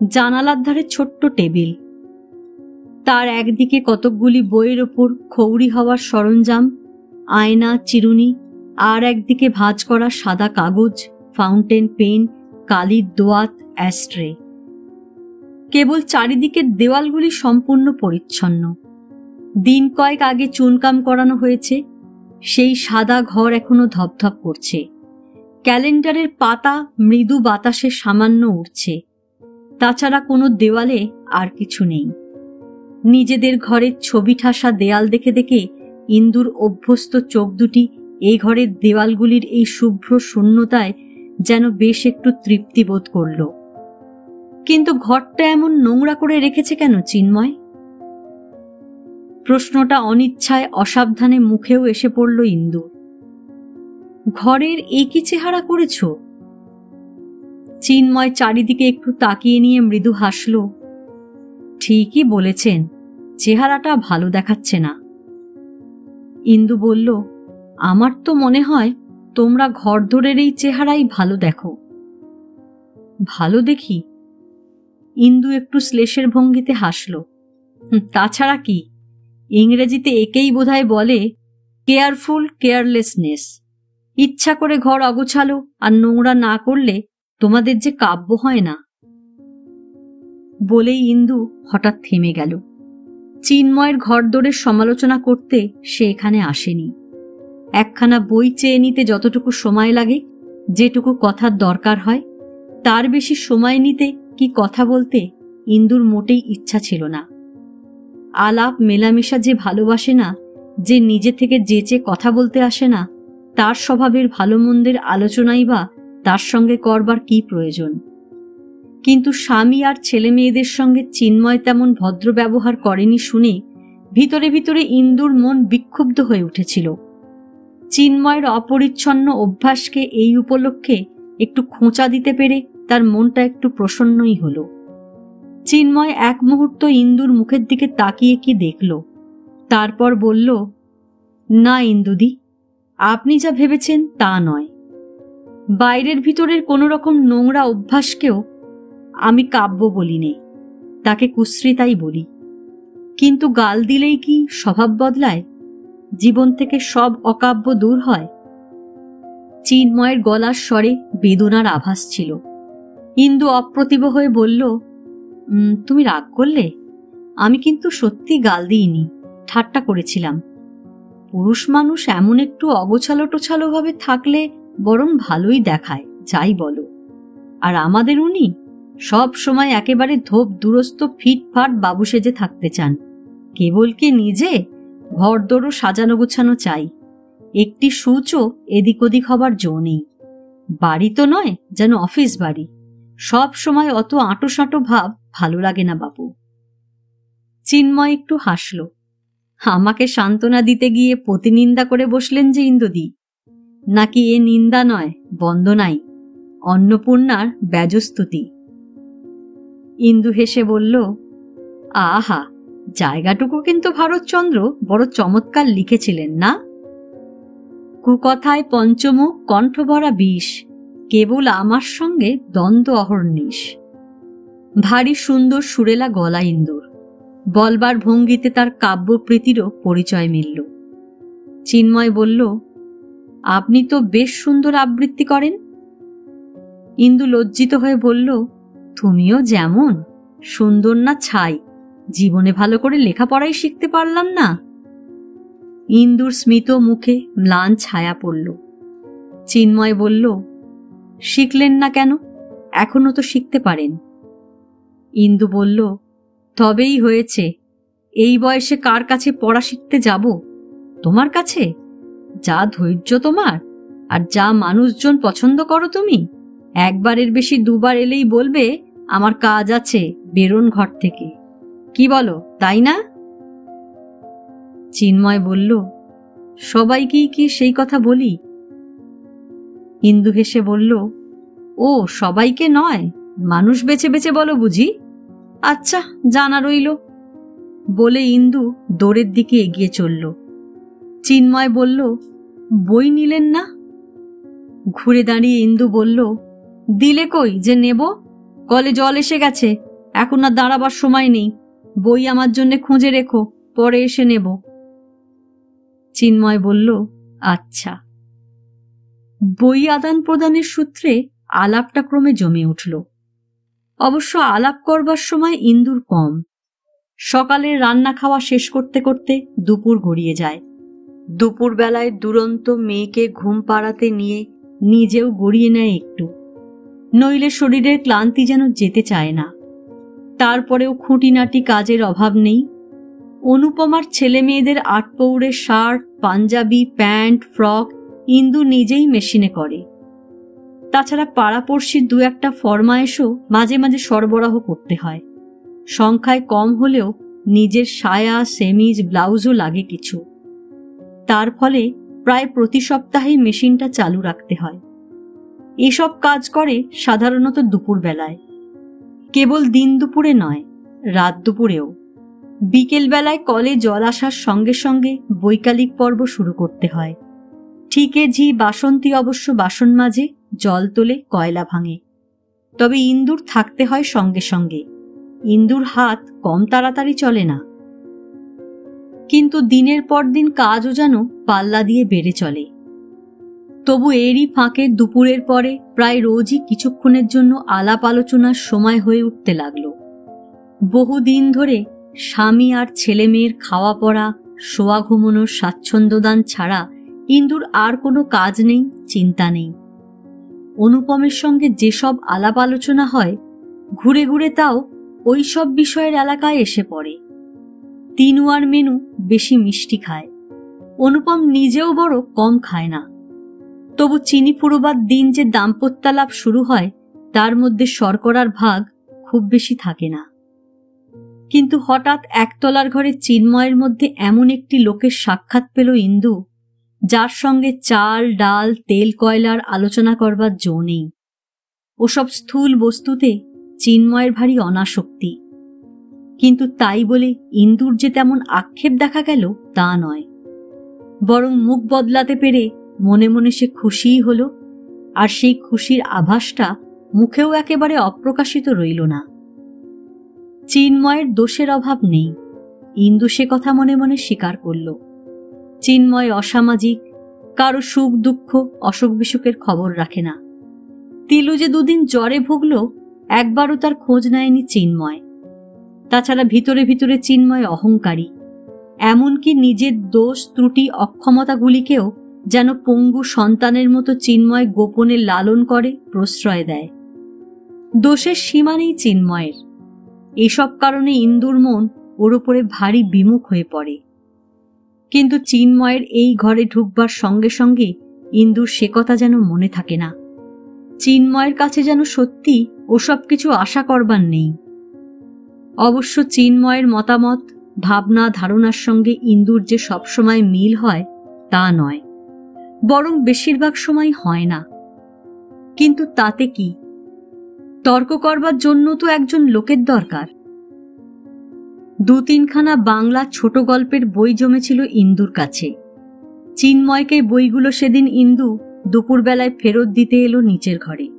জানালার ধারে ছোট্ট টেবিল, তার একদিকে কতকগুলি বইয়ের ওপর খৌরি হওয়ার সরঞ্জাম, আয়না, চিরুনি, আর একদিকে ভাঁজ করা সাদা কাগজ, ফাউন্টেন পেন, কালির দোয়াত, অ্যাস্ট্রে। কেবল চারিদিকের দেওয়ালগুলি সম্পূর্ণ পরিচ্ছন্ন। দিন কয়েক আগে চুনকাম করানো হয়েছে। সেই সাদা ঘর এখনো ধপধপ করছে। ক্যালেন্ডারের পাতা মৃদু বাতাসে সামান্য উড়ছে। তাছাড়া কোনো দেওয়ালে আর কিছু নেই। নিজেদের ঘরের ছবি ঠাসা দেয়াল দেখে দেখে ইন্দুর অভ্যস্ত চোখ দুটি এই ঘরের দেওয়ালগুলির এই শুভ্র শূন্যতায় যেন বেশ একটু তৃপ্তি বোধ করল। কিন্তু ঘরটা এমন নোংরা করে রেখেছে কেন চিন্ময়? প্রশ্নটা অনিচ্ছায় অসাবধানে মুখেও এসে পড়ল ইন্দুর। ঘরের এ কি চেহারা করেছ? চিন্ময় চারিদিকে একটু তাকিয়ে নিয়ে মৃদু হাসল। ঠিকই বলেছেন, চেহারাটা ভালো দেখাচ্ছে না। ইন্দু বলল, আমার তো মনে হয় তোমরা ঘরদোরের এই চেহারাই ভালো দেখো। ভালো দেখি? ইন্দু একটু শ্লেষের ভঙ্গিতে হাসল। তাছাড়া কি, ইংরেজিতে একেই বোধহয় বলে কেয়ারফুল কেয়ারলেসনেস। ইচ্ছা করে ঘর অগোছালো আর নোংরা না করলে তোমাদের যে কাব্য হয় না। বলেই ইন্দু হঠাৎ থেমে গেল। চিন্ময়ের ঘরদোরের সমালোচনা করতে সে এখানে আসেনি। একখানা বই চেয়ে নিতে যতটুকু সময় লাগে, যেটুকু কথার দরকার হয়, তার বেশি সময় নিতে কি কথা বলতে ইন্দুর মোটেই ইচ্ছা ছিল না। আলাপ মেলামেশা যে ভালোবাসে না, যে নিজে থেকে যেচে কথা বলতে আসে না, তার স্বভাবের ভালো মন্দের আলোচনাই বা তার সঙ্গে করবার কি প্রয়োজন? কিন্তু স্বামী আর ছেলে মেয়েদের সঙ্গে চিন্ময় তেমন ভদ্র ব্যবহার করেনি শুনে ভিতরে ভিতরে ইন্দুর মন বিক্ষুব্ধ হয়ে উঠেছিল। চিন্ময়ের অপরিচ্ছন্ন অভ্যাসকে এই উপলক্ষে একটু খোঁচা দিতে পেরে তার মনটা একটু প্রসন্নই হল। চিন্ময় এক মুহূর্ত ইন্দুর মুখের দিকে তাকিয়ে কি দেখল, তারপর বলল, না ইন্দুদি, আপনি যা ভেবেছেন তা নয়। বাইরের ভিতরের কোনো রকম নোংরা অভ্যাসকেও আমি কাব্য বলি নেই, তাকে কুশ্রিতাই বলি। কিন্তু গাল দিলেই কি স্বভাব বদলায়? জীবন থেকে সব অকাব্য দূর হয়? চিন্ময়ের গলার স্বরে বেদনার আভাস ছিল। ইন্দু অপ্রতিভ হয়ে বলল, তুমি রাগ করলে? আমি কিন্তু সত্যি গাল দিইনি, ঠাট্টা করেছিলাম। পুরুষ মানুষ এমন একটু অগোছালো টোছালো ভাবে থাকলে বরং ভালোই দেখায়, যাই বলো। আর আমাদের উনি সব সময় একেবারে ধোপ দুরস্ত ফিটফাট বাবু সেজে থাকতে চান। কেবল কি নিজে ঘরদোরও সাজানো গোছানো চাই, একটি সূচও এদিক ওদিক হবার জো নেই। বাড়ি তো নয়, যেন অফিস বাড়ি। সব সময় অত আঁটো সাঁটো ভাব ভালো লাগে না বাবু। চিন্ময় একটু হাসল। আমাকে সান্ত্বনা দিতে গিয়ে প্রতিনিন্দা করে বসলেন যে ইন্দুদি? নাকি এ নিন্দা নয়, বন্দনাই, অন্নপূর্ণার ব্যজস্তুতি? ইন্দু হেসে বলল, আহা, জায়গাটুকু কিন্তু ভারতচন্দ্র বড় চমৎকার লিখেছিলেন না? কুকথায় পঞ্চমুখ কণ্ঠভরা বিষ, কেবল আমার সঙ্গে দ্বন্দ্ব অহর্নিশ। ভারী সুন্দর সুরেলা গলা ইন্দুর, বলবার ভঙ্গিতে তার কাব্যপ্রীতিরও পরিচয় মিলল। চিন্ময় বলল, আপনি তো বেশ সুন্দর আবৃত্তি করেন। ইন্দু লজ্জিত হয়ে বলল, তুমিও যেমন। সুন্দর না ছাই, জীবনে ভালো করে লেখাপড়াই শিখতে পারলাম না। ইন্দুর স্মিত মুখে ম্লান ছায়া পড়ল। চিন্ময় বলল, শিখলেন না কেন? এখনো তো শিখতে পারেন। ইন্দু বলল, তবেই হয়েছে। এই বয়সে কার কাছে পড়া শিখতে যাব? তোমার কাছে? যা ধৈর্য তোমার, আর যা মানুষজন পছন্দ করো তুমি, একবারের বেশি দুবার এলেই বলবে আমার কাজ আছে, বেরোন ঘর থেকে। কি বলো, তাই না? চিন্ময় বলল, সবাইকেই কি সেই কথা বলি? ইন্দু হেসে বলল, ও সবাইকে নয়, মানুষ বেছে বেছে বলো বুঝি? আচ্ছা, জানা রইল। বলে ইন্দু দৌড়ের দিকে এগিয়ে চলল। চিন্ময় বলল, বই নিলেন না? ঘুরে দাঁড়িয়ে ইন্দু বলল, দিলে কই যে নেব? কলে জল এসে গেছে, এখন আর দাঁড়াবার সময় নেই। বই আমার জন্য খুঁজে রেখো, পরে এসে নেব। চিন্ময় বলল, আচ্ছা। বই আদান প্রদানের সূত্রে আলাপটা ক্রমে জমে উঠল। অবশ্য আলাপ করবার সময় ইন্দুর কম। সকালের রান্না খাওয়া শেষ করতে করতে দুপুর গড়িয়ে যায়। দুপুরবেলায় দুরন্ত মেয়েকে ঘুম পাড়াতে নিয়ে নিজেও গড়িয়ে নেয় একটু, নইলে শরীরের ক্লান্তি যেন যেতে চায় না। তারপরেও খুঁটিনাটি কাজের অভাব নেই। অনুপমার ছেলে মেয়েদের আটপৌরে শার্ট, পাঞ্জাবি, প্যান্ট, ফ্রক ইন্দু নিজেই মেশিনে করে। তাছাড়া পাড়াপড়শির দু একটা ফরমায়েশও মাঝে মাঝে সরবরাহ করতে হয়। সংখ্যায় কম হলেও নিজের সায়া, সেমিজ, ব্লাউজও লাগে কিছু। তার ফলে প্রায় প্রতি সপ্তাহেই মেশিনটা চালু রাখতে হয়। এসব কাজ করে সাধারণত দুপুরবেলায়। কেবল দিন দুপুরে নয়, রাত দুপুরেও। বিকেলবেলায় কলে জল আসার সঙ্গে সঙ্গে বৈকালিক পর্ব শুরু করতে হয়। ঠিকে ঝি বাসন্তী অবশ্য বাসন মাজে, জল তোলে, কয়লা ভাঙে। তবে ইন্দুর থাকতে হয় সঙ্গে সঙ্গে। ইন্দুর হাত কম তাড়াতাড়ি চলে না। কিন্তু দিনের পর দিন কাজও যেন পাল্লা দিয়ে বেড়ে চলে। তবু এরই ফাঁকে দুপুরের পরে প্রায় রোজই কিছুক্ষণের জন্য আলাপ আলোচনার সময় হয়ে উঠতে লাগল। বহুদিন ধরে স্বামী আর ছেলে মেয়ের খাওয়া পড়া, শোয়া ঘুমানোর স্বাচ্ছন্দ্যদান ছাড়া ইন্দুর আর কোনো কাজ নেই, চিন্তা নেই। অনুপমের সঙ্গে যেসব আলাপ আলোচনা হয়, ঘুরে ঘুরে তাও ওই সব বিষয়ের এলাকায় এসে পড়ে। তিনুয়ার মেনু বেশি মিষ্টি খায়। অনুপম নিজেও বড় কম খায় না। তবু চিনি পুরোবার দিন যে দাম্পত্যালাপ শুরু হয়, তার মধ্যে শর্করার ভাগ খুব বেশি থাকে না। কিন্তু হঠাৎ একতলার ঘরে চিন্ময়ের মধ্যে এমন একটি লোকের সাক্ষাৎ পেল ইন্দু, যার সঙ্গে চাল, ডাল, তেল, কয়লার আলোচনা করবার জো নেই। ওসব স্থূল বস্তুতে চিন্ময়ের ভারী অনাসক্তি। কিন্তু তাই বলে ইন্দুর যে তেমন আক্ষেপ দেখা গেল তা নয়। বরং মুখ বদলাতে পেরে মনে মনে সে খুশিই হল। আর সেই খুশির আভাসটা মুখেও একেবারে অপ্রকাশিত রইল না। চিন্ময়ের দোষের অভাব নেই, ইন্দু সে কথা মনে মনে স্বীকার করল। চিন্ময় অসামাজিক, কারো সুখ দুঃখ, অসুখ বিসুখের খবর রাখে না। তিলু যে দুদিন জ্বরে ভুগল, একবারও তার খোঁজ নেয়নি চিন্ময়। তাছাড়া ভিতরে ভিতরে চিন্ময় অহংকারী। এমনকি নিজের দোষ, ত্রুটি, অক্ষমতাগুলিকেও যেন পঙ্গু সন্তানের মতো চিন্ময় গোপনে লালন করে, প্রশ্রয় দেয়। দোষের সীমা নেই চিন্ময়ের। এসব কারণে ইন্দুর মন ওর উপরে ভারী বিমুখ হয়ে পড়ে। কিন্তু চিন্ময়ের এই ঘরে ঢুকবার সঙ্গে সঙ্গে ইন্দুর সে কথা যেন মনে থাকে না। চিন্ময়ের কাছে যেন সত্যি ওসব কিছু আশা করবার নেই। অবশ্য চিন্ময়ের মতামত, ভাবনা, ধারণার সঙ্গে ইন্দুর যে সবসময় মিল হয় তা নয়, বরং বেশিরভাগ সময় হয় না। কিন্তু তাতে কি? তর্ক করবার জন্য তো একজন লোকের দরকার। দু তিনখানা বাংলা ছোট গল্পের বই জমেছিল ইন্দুর কাছে। চিন্ময়কে বইগুলো সেদিন ইন্দু দুপুরবেলায় ফেরত দিতে এলো নিচের ঘরে।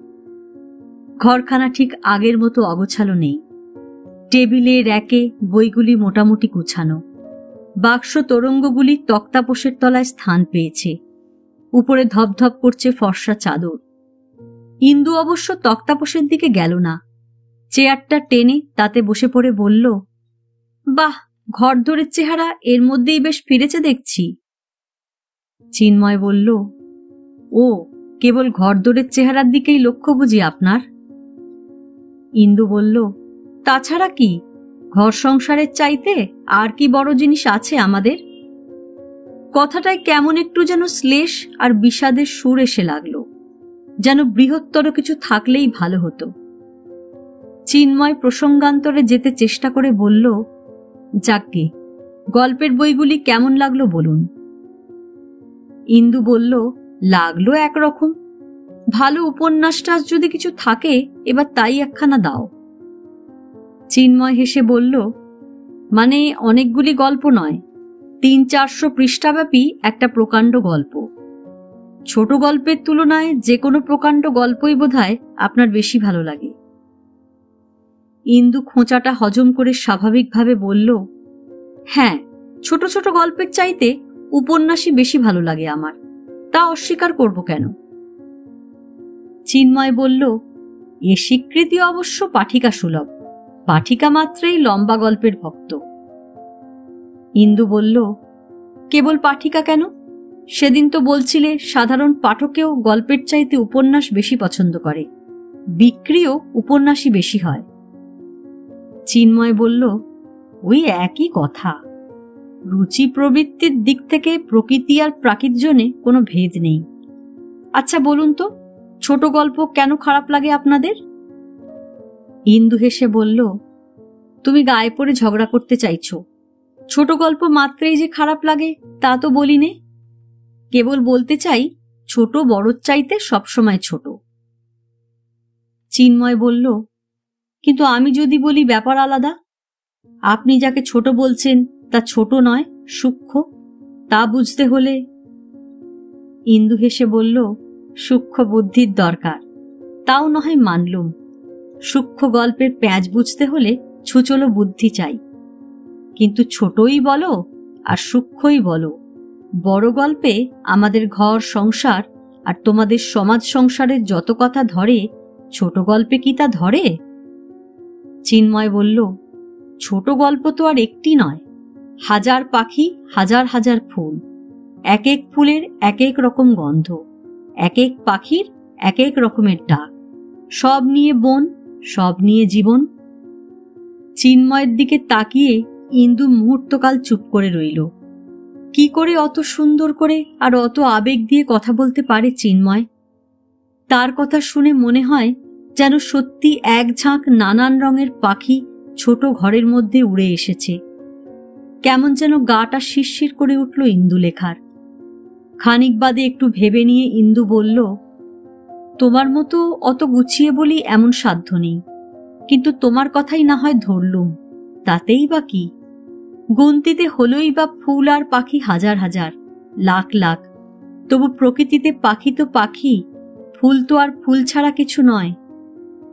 ঘরখানা ঠিক আগের মতো অগোছালো নেই। টেবিলে, র্যাকে বইগুলি মোটামুটি গুছানো। বাক্স তোরঙ্গগুলি তক্তাপোষের তলায় স্থান পেয়েছে। উপরে ধপধপ করছে ফর্সা চাদর। ইন্দু অবশ্য তক্তাপোষের দিকে গেল না। চেয়ারটা টেনে তাতে বসে পড়ে বলল, বাহ, ঘরদোরের চেহারা এর মধ্যেই বেশ ফিরেছে দেখছি। চিন্ময় বলল, ও, কেবল ঘরদোরের চেহারার দিকেই লক্ষ্য বুঝি আপনার? ইন্দু বলল, তাছাড়া কি, ঘর সংসারের চাইতে আর কি বড় জিনিস আছে আমাদের? কথাটায় কেমন একটু যেন শ্লেষ আর বিষাদের সুর এসে লাগলো, যেন বৃহত্তর কিছু থাকলেই ভালো হতো। চিন্ময় প্রসঙ্গান্তরে যেতে চেষ্টা করে বলল, যাকগে, গল্পের বইগুলি কেমন লাগলো বলুন। ইন্দু বলল, লাগলো একরকম। ভালো উপন্যাসটা যদি কিছু থাকে এবার তাই একখানা দাও। চিন্ময় হেসে বলল, মানে অনেকগুলি গল্প নয়, 300-400 পৃষ্ঠাব্যাপী একটা প্রকাণ্ড গল্প। ছোট গল্পের তুলনায় যে কোনো প্রকাণ্ড গল্পই বোধহয় আপনার বেশি ভালো লাগে। ইন্দু খোঁচাটা হজম করে স্বাভাবিকভাবে বলল, হ্যাঁ, ছোট ছোট গল্পের চাইতে উপন্যাসই বেশি ভালো লাগে আমার, তা অস্বীকার করব কেন? চিন্ময় বলল, এ স্বীকৃতি অবশ্য পাঠিকা সুলভ, পাঠিকা মাত্রেই লম্বা গল্পের ভক্ত। ইন্দু বলল, কেবল পাঠিকা কেন? সেদিন তো বলছিলে সাধারণ পাঠকেও গল্পের চাইতে উপন্যাস বেশি পছন্দ করে, বিক্রিও উপন্যাসই বেশি হয়। চিন্ময় বলল, ওই একই কথা, রুচি প্রবৃত্তির দিক থেকে প্রকৃতি আর প্রাকৃতজনে কোনো ভেদ নেই। আচ্ছা বলুন তো, ছোট গল্প কেন খারাপ লাগে আপনাদের? ইন্দু হেসে বলল, তুমি গায়ে পড়ে ঝগড়া করতে চাইছো। ছোট গল্প মাত্রেই যে খারাপ লাগে তা তো বলিনে, কেবল বলতে চাই ছোট বড়র চাইতে সবসময় ছোট। চিন্ময় বলল, কিন্তু আমি যদি বলি ব্যাপার আলাদা, আপনি যাকে ছোট বলছেন তা ছোট নয়, সূক্ষ্ম, তা বুঝতে হলে। ইন্দু হেসে বলল, সূক্ষ্ম বুদ্ধির দরকার, তাও নয় মানলুম। সূক্ষ্ম গল্পের প্যাঁচ বুঝতে হলে ছুচলো বুদ্ধি চাই, কিন্তু ছোটই বলো আর সূক্ষ্মই বলো, বড় গল্পে আমাদের ঘর সংসার আর তোমাদের সমাজ সংসারের যত কথা ধরে, ছোট গল্পে কি তা ধরে? চিন্ময় বলল, ছোট গল্প তো আর একটি নয়, হাজার পাখি, হাজার হাজার ফুল, এক এক ফুলের এক এক রকম গন্ধ, এক এক পাখির এক এক রকমের ডাক, সব নিয়ে বন, সব নিয়ে জীবন। চিন্ময়ের দিকে তাকিয়ে ইন্দু মুহূর্তকাল চুপ করে রইল। কি করে অত সুন্দর করে আর অত আবেগ দিয়ে কথা বলতে পারে চিন্ময়? তার কথা শুনে মনে হয় যেন সত্যি এক ঝাঁক নানান রঙের পাখি ছোট ঘরের মধ্যে উড়ে এসেছে। কেমন যেন গাটা শিরশির করে উঠল ইন্দুলেখার। খানিক বাদে একটু ভেবে নিয়ে ইন্দু বলল, তোমার মতো অত গুছিয়ে বলি এমন সাধ্য নেই, কিন্তু তোমার কথাই না হয় ধরলুম, তাতেই বা কি? গুনতিতে হলোই বা ফুল আর পাখি হাজার হাজার, লাখ লাখ, তবু প্রকৃতিতে পাখি তো পাখি, ফুল তো আর ফুল ছাড়া কিছু নয়।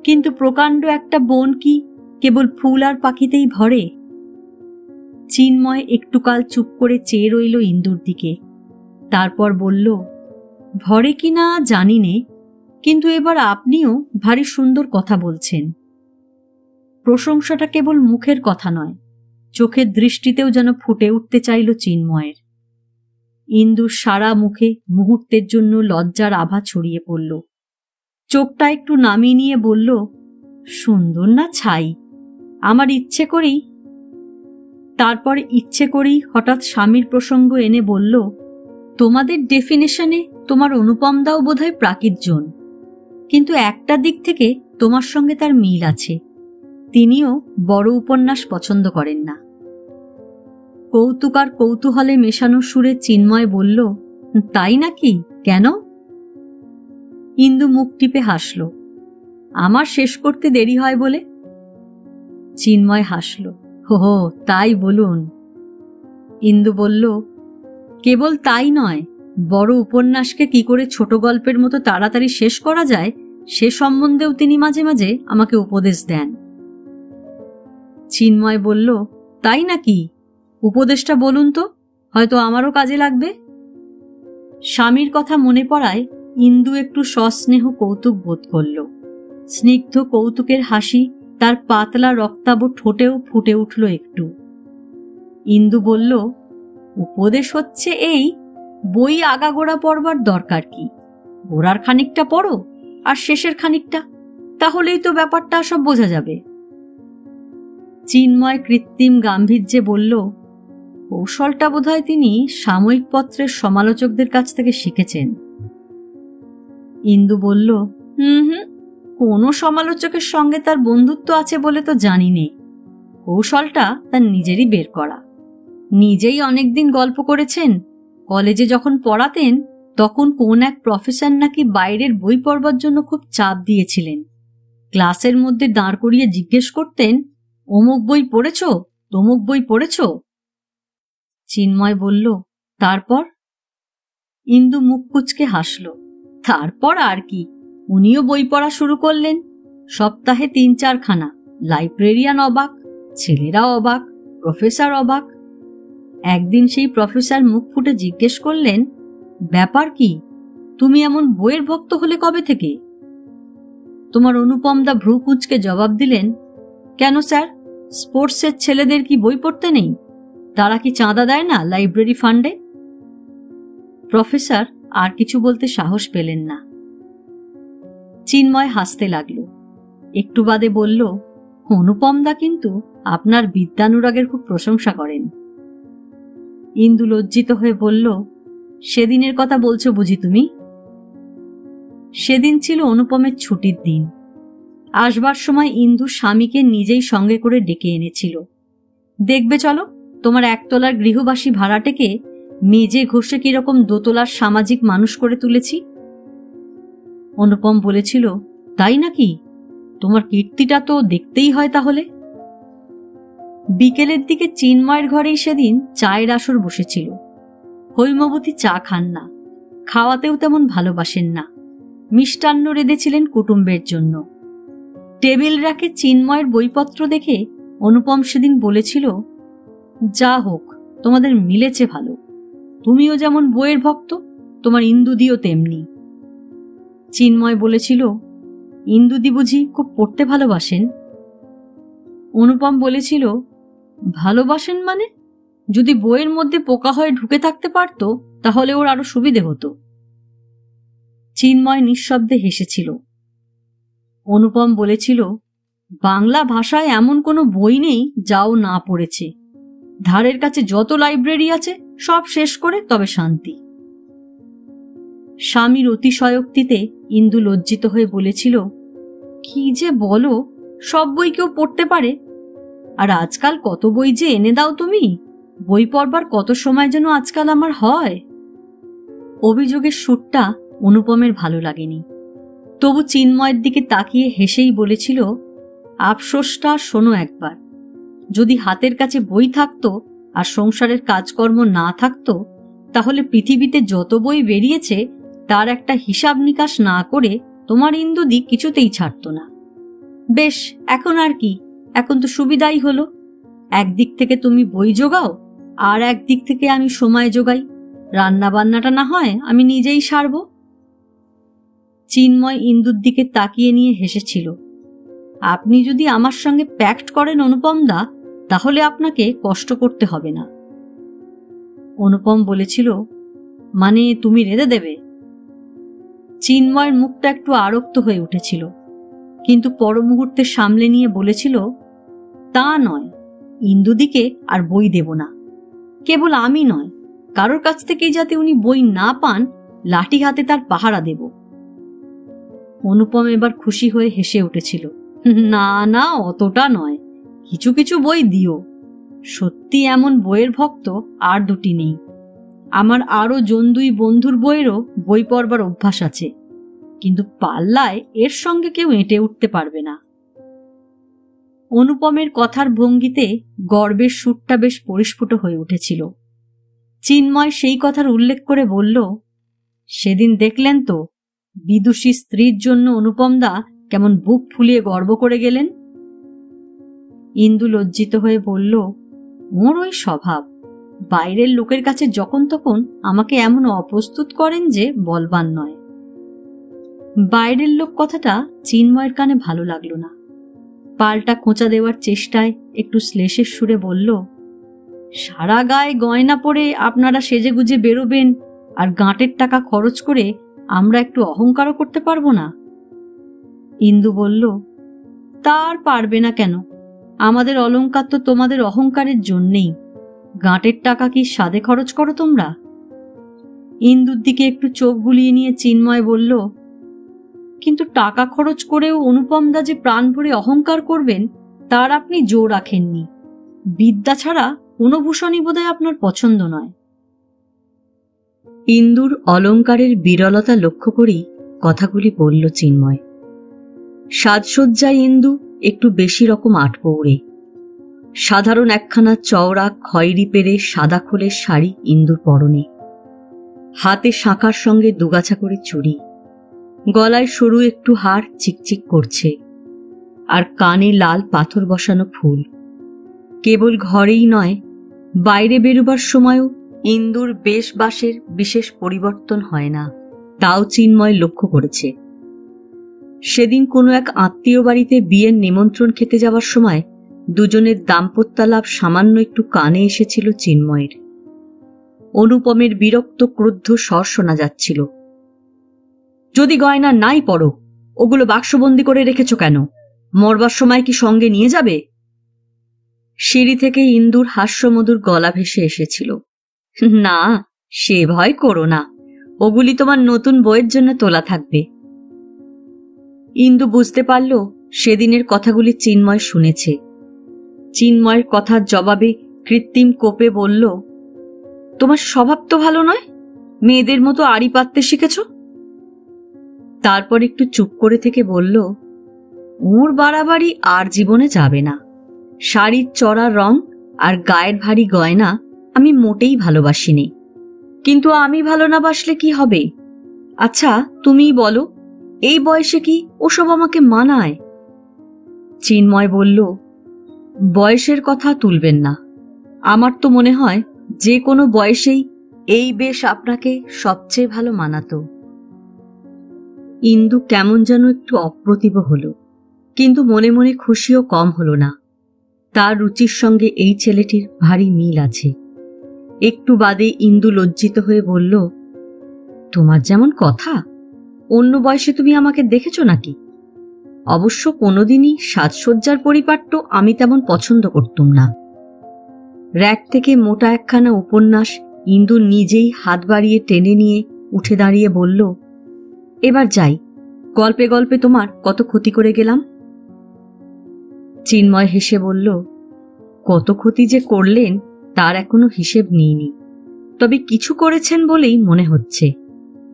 কিন্তু প্রকাণ্ড একটা বন কি কেবল ফুল আর পাখিতেই ভরে? চিন্ময় একটুকাল চুপ করে চেয়ে রইল ইন্দুর দিকে, তারপর বলল, ভরে কিনা জানি নে, কিন্তু এবার আপনিও ভারী সুন্দর কথা বলছেন। প্রশংসাটা কেবল মুখের কথা নয়, চোখের দৃষ্টিতেও যেন ফুটে উঠতে চাইল চিন্ময়ের। ইন্দুর সারা মুখে মুহূর্তের জন্য লজ্জার আভা ছড়িয়ে পড়ল। চোখটা একটু নামিয়ে নিয়ে বলল, সুন্দর না ছাই? আমার ইচ্ছে করেই। তারপর ইচ্ছে করেই হঠাৎ স্বামীর প্রসঙ্গ এনে বলল, তোমাদের ডেফিনেশনে তোমার অনুপম দাও বোধহয় প্রাকৃতজন, কিন্তু একটা দিক থেকে তোমার সঙ্গে তার মিল আছে, তিনিও বড় উপন্যাস পছন্দ করেন না। কৌতুক আর কৌতূহলে মেশানো সুরে চিন্ময় বলল, তাই নাকি? কেন? ইন্দু মুখ টিপে হাসল, আমার শেষ করতে দেরি হয় বলে। চিন্ময় হাসল, হো, তাই বলুন। ইন্দু বলল, কেবল তাই নয়, বড় উপন্যাসকে কি করে ছোট গল্পের মতো তাড়াতাড়ি শেষ করা যায় সে সম্বন্ধেও তিনি মাঝে মাঝে আমাকে উপদেশ দেন। চিন্ময় বলল, তাই নাকি? উপদেশটা বলুন তো, হয়তো আমারও কাজে লাগবে। স্বামীর কথা মনে পড়ায় ইন্দু একটু সস্নেহ কৌতুক বোধ করল। স্নিগ্ধ কৌতুকের হাসি তার পাতলা রক্তাভ ঠোঁটেও ফুটে উঠল একটু। ইন্দু বলল, উপদেশ হচ্ছে এই, বই আগাগোড়া পড়বার দরকার কি? গোড়ার খানিকটা পড়ো আর শেষের খানিকটা, তাহলেই তো ব্যাপারটা সব বোঝা যাবে। চিন্ময় কৃত্রিম গাম্ভীর্যে বলল, কৌশলটা বোধহয় তিনি সাময়িক পত্রের সমালোচকদের কাছ থেকে শিখেছেন। ইন্দু বলল, কোনো সমালোচকের সঙ্গে তার বন্ধুত্ব আছে বলে তো জানি নে। কৌশলটা তার নিজেরই বের করা। নিজেই অনেকদিন গল্প করেছেন, কলেজে যখন পড়াতেন তখন কোন এক প্রফেসর নাকি বাইরের বই পড়বার জন্য খুব চাপ দিয়েছিলেন। ক্লাসের মধ্যে দাঁড় করিয়ে জিজ্ঞেস করতেন, অমুক বই পড়েছ, তমুক বই পড়েছ? চিন্ময় বলল, তারপর? ইন্দু মুখ কুঁচকে হাসল। তারপর আর কি, উনিও বই পড়া শুরু করলেন। সপ্তাহে ৩-৪ খানা। লাইব্রেরিয়ান অবাক, ছেলেরা অবাক, প্রফেসর অবাক। একদিন সেই প্রফেসর মুখ ফুটে জিজ্ঞেস করলেন, ব্যাপার কি, তুমি এমন বইয়ের ভক্ত হলে কবে থেকে? তোমার অনুপম দা ভ্রু কুঁচকে জবাব দিলেন, কেন স্যার, স্পোর্টসের ছেলেদের কি বই পড়তে নেই? তারা কি চাঁদা দেয় না লাইব্রেরি ফান্ডে? প্রফেসর আর কিছু বলতে সাহস পেলেন না। চিন্ময় হাসতে লাগল। একটু বাদে বলল, অনুপম দা কিন্তু আপনার বিদ্যানুরাগের খুব প্রশংসা করেন। ইন্দু লজ্জিত হয়ে বলল, সেদিনের কথা বলছো বুঝি তুমি? সেদিন ছিল অনুপমের ছুটির দিন। আসবার সময় ইন্দু স্বামীকে নিজেই সঙ্গে করে ডেকে এনেছিল। দেখবে চলো, তোমার একতলার গৃহবাসী ভাড়াটেকে মেজে ঘষে কিরকম দোতলার সামাজিক মানুষ করে তুলেছি। অনুপম বলেছিল, তাই নাকি? তোমার কীর্তিটা তো দেখতেই হয় তাহলে। বিকেলের দিকে চিন্ময়ের ঘরেই সেদিন চায়ের আসর বসেছিল। হৈমবতী চা খান না, খাওয়াতেও তেমন ভালোবাসেন না। মিষ্টান্ন রেঁধেছিলেন কুটুম্বের জন্য। টেবিল রাখে চিন্ময়ের বইপত্র দেখে অনুপম সেদিন বলেছিল, যা হোক, তোমাদের মিলেছে ভালো। তুমিও যেমন বইয়ের ভক্ত, তোমার ইন্দুদিও তেমনি। চিন্ময় বলেছিল, ইন্দুদি বুঝি খুব পড়তে ভালোবাসেন? অনুপম বলেছিল, ভালোবাসেন মানে? যদি বইয়ের মধ্যে পোকা হয়ে ঢুকে থাকতে পারত তাহলে ওর আরো সুবিধে হতো। চিন্ময় নিঃশব্দে হেসেছিল। অনুপম বলেছিল, বাংলা ভাষায় এমন কোনো বই নেই যাও না পড়েছে। ধারের কাছে যত লাইব্রেরি আছে সব শেষ করে তবে শান্তি। স্বামীর অতিশয়োক্তিতে ইন্দু লজ্জিত হয়ে বলেছিল, কি যে বলো, সব বই কেউ পড়তে পারে? আর আজকাল কত বই যে এনে দাও তুমি, বই পড়বার কত সময় যেন আজকাল আমার হয়। অভিযোগের সুরটা অনুপমের ভালো লাগেনি। তবু চিন্ময়ের দিকে তাকিয়ে হেসেই বলেছিল, আফসোসটা শোনো একবার। যদি হাতের কাছে বই থাকতো আর সংসারের কাজকর্ম না থাকতো, তাহলে পৃথিবীতে যত বই বেরিয়েছে তার একটা হিসাব নিকাশ না করে তোমার ইন্দুদি কিছুতেই ছাড়তো না। বেশ, এখন আর কি, এখন তো সুবিধাই হলো। একদিক থেকে তুমি বই জোগাও, আর একদিক থেকে আমি সময় জোগাই। রান্না বান্নাটা না হয় আমি নিজেই সারব। চিন্ময় ইন্দুর দিকে তাকিয়ে নিয়ে হেসেছিল। আপনি যদি আমার সঙ্গে প্যাক্ট করেন অনুপম দা, তাহলে আপনাকে কষ্ট করতে হবে না। অনুপম বলেছিল, মানে তুমি রেঁধে দেবে? চিন্ময়ের মুখটা একটু আরক্ত হয়ে উঠেছিল, কিন্তু পর মুহূর্তে সামলে নিয়ে বলেছিল, তা নয়, ইন্দুদিকে আর বই দেব না। কেবল আমি নয়, কারোর কাছ থেকেই যাতে উনি বই না পান, লাঠি হাতে তার পাহারা দেব। অনুপম এবার খুশি হয়ে হেসে উঠেছিল। না না, অতটা নয়, কিছু কিছু বই দিও। সত্যি এমন বইয়ের ভক্ত আর দুটি নেই। আমার আরো দুই বন্ধুর বইয়েরও বই পড়বার অভ্যাস আছে, কিন্তু পাল্লায় এর সঙ্গে কেউ এঁটে উঠতে পারবে না। অনুপমের কথার ভঙ্গিতে গর্বের সুরটা বেশ পরিস্ফুট হয়ে উঠেছিল। চিন্ময় সেই কথার উল্লেখ করে বলল, সেদিন দেখলেন তো বিদুষী স্ত্রীর জন্য অনুপম দা কেমন বুক ফুলিয়ে গর্ব করে গেলেন। ইন্দু লজ্জিত হয়ে বলল, ওর ওই স্বভাব, বাইরের লোকের কাছে যখন তখন আমাকে এমন অপ্রস্তুত করেন যে বলবার নয়। বাইরের লোক কথাটা চিন্ময়ের কানে ভালো লাগলো না। পাল্টা খোঁচা দেওয়ার চেষ্টায় একটু শ্লেষের সুরে বলল, সারা গায়ে গয়না পরে আপনারা সেজেগুজে বেরোবেন, আর গাঁটের টাকা খরচ করে আমরা একটু অহংকারও করতে পারবো না? ইন্দু বলল, তার পারবে না কেন? আমাদের অলংকার তো তোমাদের অহংকারের জন্যেই। গাঁটের টাকা কি সাদে খরচ করো তোমরা? ইন্দুর দিকে একটু চোখ বুলিয়ে নিয়ে চিন্ময় বলল, কিন্তু টাকা খরচ করেও অনুপম দা যে প্রাণ ভরে অহংকার করবেন তার আপনি জোর রাখেননি। বিদ্যা ছাড়া কোনো ভূষণই বোধহয় আপনার পছন্দ নয়। ইন্দুর অলঙ্কারের বিরলতা লক্ষ্য করেই কথাগুলি বলল চিন্ময়। সাজসজ্জায় ইন্দু একটু বেশি রকম আটপৌড়ে। সাধারণ একখানা চওড়া খয়েরি পেরে সাদা খোলের শাড়ি ইন্দুর পরনে, হাতে শাঁখার সঙ্গে দুগাছা করে চুড়ি, গলায় সরু একটু হার চিকচিক করছে, আর কানে লাল পাথর বসানো ফুল। কেবল ঘরেই নয়, বাইরে বেরোবার সময়ও ইন্দুর বেশবাসের বিশেষ পরিবর্তন হয় না, তাও চিন্ময় লক্ষ্য করেছে। সেদিন কোনো এক আত্মীয় বাড়িতে বিয়ের নিমন্ত্রণ খেতে যাওয়ার সময় দুজনের দাম্পত্যালাপ সামান্য একটু কানে এসেছিল চিন্ময়ের। অনুপমের বিরক্ত ক্রুদ্ধ স্বর শোনা যাচ্ছিল। যদি গয়না নাই পরো, ওগুলো বাক্সবন্দি করে রেখেছ কেন? মরবার সময় কি সঙ্গে নিয়ে যাবে? সিঁড়ি থেকে ইন্দুর হাস্যমধুর গলা ভেসে এসেছিল। না, সে ভয় করো না, ওগুলি তোমার নতুন বইয়ের জন্য তোলা থাকবে। ইন্দু বুঝতে পারল সেদিনের কথাগুলি চিন্ময় শুনেছে। চিন্ময়ের কথার জবাবে কৃত্রিম কোপে বলল, তোমার স্বভাব তো ভালো নয়, মেয়েদের মতো আড়ি পাততে শিখেছ। তারপর একটু চুপ করে থেকে বলল, ওর বাড়াবাড়ি আর জীবনে যাবে না। শাড়ির চড়া রং আর গায়ের ভারী গয়না আমি মোটেই ভালোবাসিনি, কিন্তু আমি ভালো না বাসলে কি হবে? আচ্ছা, তুমিই বলো, এই বয়সে কি ওসব আমাকে মানায়? চিন্ময় বলল, বয়সের কথা তুলবেন না। আমার তো মনে হয় যে কোনো বয়সেই এই বেশ আপনাকে সবচেয়ে ভালো মানাতো। ইন্দু কেমন যেন একটু অপ্রতিভ হল, কিন্তু মনে মনে খুশিও কম হল না। তার রুচির সঙ্গে এই ছেলেটির ভারী মিল আছে। একটু বাদে ইন্দু লজ্জিত হয়ে বলল, তোমার যেমন কথা, অন্য বয়সে তুমি আমাকে দেখেছ নাকি? অবশ্য কোনোদিনই সাজসজ্জার পরিপাট্য আমি তেমন পছন্দ করতুম না। র‍্যাক থেকে মোটা একখানা উপন্যাস ইন্দু নিজেই হাত বাড়িয়ে টেনে নিয়ে উঠে দাঁড়িয়ে বলল, এবার যাই, গল্পে গল্পে তোমার কত ক্ষতি করে গেলাম। চিন্ময় হেসে বলল, কত ক্ষতি যে করলেন তার এখনো হিসেব নিইনি, তবে কিছু করেছেন বলেই মনে হচ্ছে।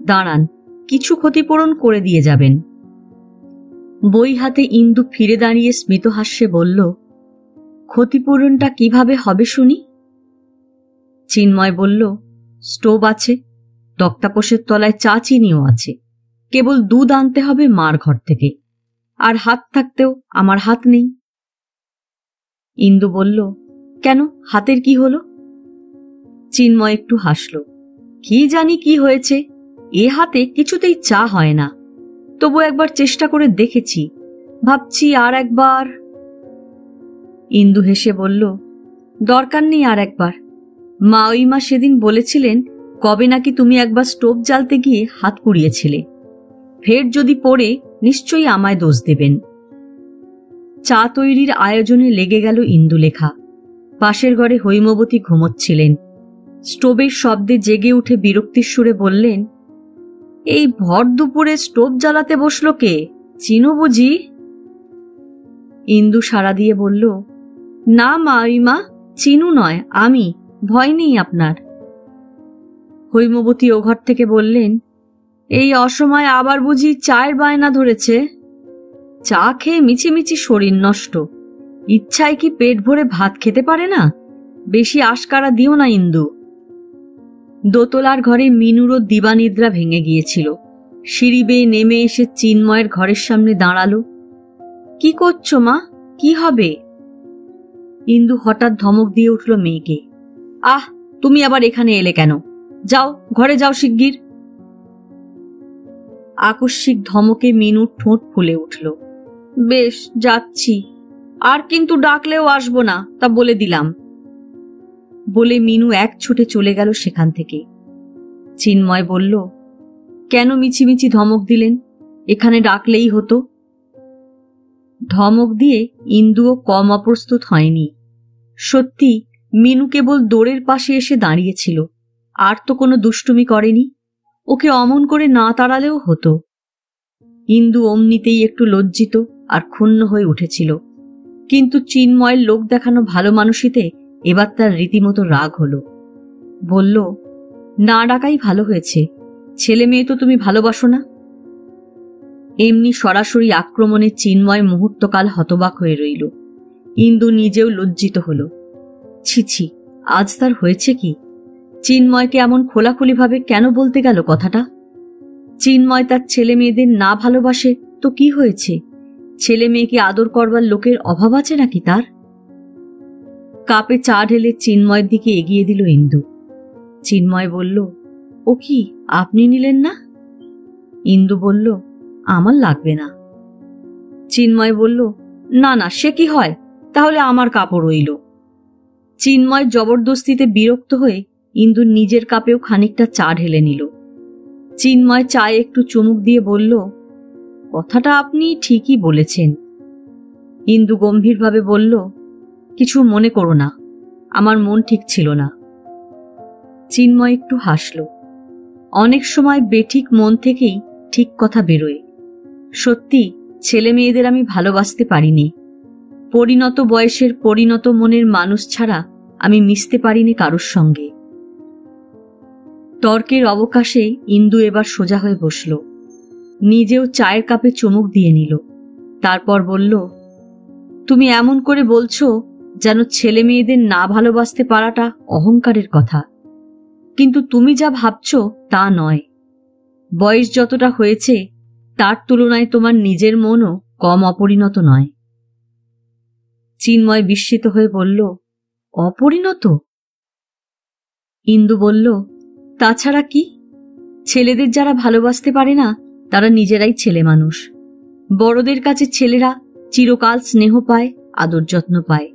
দাঁড়ান, কিছু ক্ষতিপূরণ করে দিয়ে যাবেন। বই হাতে ইন্দু ফিরে দাঁড়িয়ে স্মিতহাস্যে বলল, ক্ষতিপূরণটা কিভাবে হবে শুনি? চিন্ময় বলল, স্টোভ আছে, তক্তাপোষের তলায় চা চিনিও আছে, কেবল দুধ আনতে হবে মার ঘর থেকে, আর হাত থাকতেও আমার হাত নেই। ইন্দু বলল, কেন, হাতের কি হলো? চিন্ময় একটু হাসল। কি জানি কি হয়েছে, এ হাতে কিছুতেই চা হয় না। তবু একবার চেষ্টা করে দেখেছি, ভাবছি আর একবার। ইন্দু হেসে বলল, দরকার নেই আর একবার। মা সেদিন বলেছিলেন কবে নাকি তুমি একবার স্টোভ জ্বালতে গিয়ে হাত পুড়িয়েছিলে। ফের যদি পড়ে নিশ্চয়ই আমায় দোষ দেবেন। চা তৈরির আয়োজনে লেগে গেল ইন্দুলেখা। পাশের ঘরে হৈমবতী ঘুমোচ্ছিলেন। স্টোভের শব্দে জেগে উঠে বিরক্তির সুরে বললেন, এই ভর দুপুরে স্টোভ জ্বালাতে বসল কে, চিনো বুঝি? ইন্দু সাড়া দিয়ে বলল, না মা, চিনু নয়, আমি, ভয় নেই আপনার। হৈমবতী ও ঘর থেকে বললেন, এই অসময়ে আবার বুঝি চায়ের বায়না ধরেছে? চা খেয়ে মিছিমিছি শরীর নষ্ট, ইচ্ছায় কি পেট ভরে ভাত খেতে পারে না? বেশি আশকারা দিও না ইন্দু। দোতলার ঘরে মিনুরও দিবানিদ্রা ভেঙে গিয়েছিল। সিঁড়ি বেয়ে নেমে এসে চিন্ময়ের ঘরের সামনে দাঁড়ালো। কি করছো মা, কি হবে? ইন্দু হঠাৎ ধমক দিয়ে উঠল মেয়েকে। আহ, তুমি আবার এখানে এলে কেন? যাও, ঘরে যাও শিগগির। আকস্মিক ধমকে মিনুর ঠোঁট ফুলে উঠল। বেশ, যাচ্ছি, আর কিন্তু ডাকলেও আসবো না, তা বলে দিলাম। বলে মিনু এক ছুটে চলে গেল সেখান থেকে। চিন্ময় বলল, কেন মিছিমিছি ধমক দিলেন? এখানে ডাকলেই হতো। ধমক দিয়ে ইন্দুও কম অপ্রস্তুত হয়নি। সত্যি মিনু কেবল দোরের পাশে এসে দাঁড়িয়েছিল, আর তো কোনো দুষ্টুমি করেনি। ওকে অমন করে না তাড়ালেও হতো। ইন্দু অমনিতেই একটু লজ্জিত আর ক্ষুণ্ণ হয়ে উঠেছিল, কিন্তু চিন্ময়ের লোক দেখানো ভালো মানুষিতে এবার তার রীতিমতো রাগ হল। বলল, না ডাকাই ভালো হয়েছে, ছেলে মেয়ে তো তুমি ভালোবাসো না। এমনি সরাসরি আক্রমণে চিন্ময় মুহূর্তকাল হতবাক হয়ে রইল। ইন্দু নিজেও লজ্জিত হল। ছি, আজ তার হয়েছে কি? চিন্ময়কে এমন খোলাখুলিভাবে কেন বলতে গেল কথাটা? চিন্ময় তার ছেলে মেয়েদের না ভালোবাসে তো কি হয়েছে? ছেলে মেয়েকে আদর করবার লোকের অভাব আছে নাকি তার? কাপে চা ঢেলে চিন্ময়ের দিকে এগিয়ে দিল ইন্দু। চিন্ময় বলল, ও কি, আপনি নিলেন না? ইন্দু বলল, আমার লাগবে না। চিন্ময় বলল, না না, সে কি হয়, তাহলে আমার কাপড় রইল। চিন্ময় জবরদস্তিতে বিরক্ত হয়ে ইন্দুর নিজের কাপেও খানিকটা চা ঢেলে নিল। চিন্ময় চায়ে একটু চুমুক দিয়ে বলল, কথাটা আপনি ঠিকই বলেছেন। ইন্দু গম্ভীরভাবে বলল, কিছু মনে করো না, আমার মন ঠিক ছিল না। চিন্ময় একটু হাসল। অনেক সময় বেঠিক মন থেকেই ঠিক কথা বেরোয়। সত্যি, ছেলে মেয়েদের আমি ভালোবাসতে পারিনি। পরিণত বয়সের পরিণত মনের মানুষ ছাড়া আমি মিশতে পারিনি কারোর সঙ্গে। তর্কের অবকাশে ইন্দু এবার সোজা হয়ে বসল। নিজেও চায়ের কাপে চুমুক দিয়ে নিল। তারপর বলল, তুমি এমন করে বলছো যেন ছেলে মেয়েদের না ভালোবাসতে পারাটা অহংকারের কথা, কিন্তু তুমি যা ভাবছ তা নয়। বয়স যতটা হয়েছে তার তুলনায় তোমার নিজের মনও কম অপরিণত নয়। চিন্ময় বিস্মিত হয়ে বলল, অপরিণত? ইন্দু বলল, তাছাড়া কি? ছেলেদের যারা ভালোবাসতে পারে না তারা নিজেরাই ছেলে মানুষ। বড়দের কাছে ছেলেরা চিরকাল স্নেহ পায়, আদর যত্ন পায়,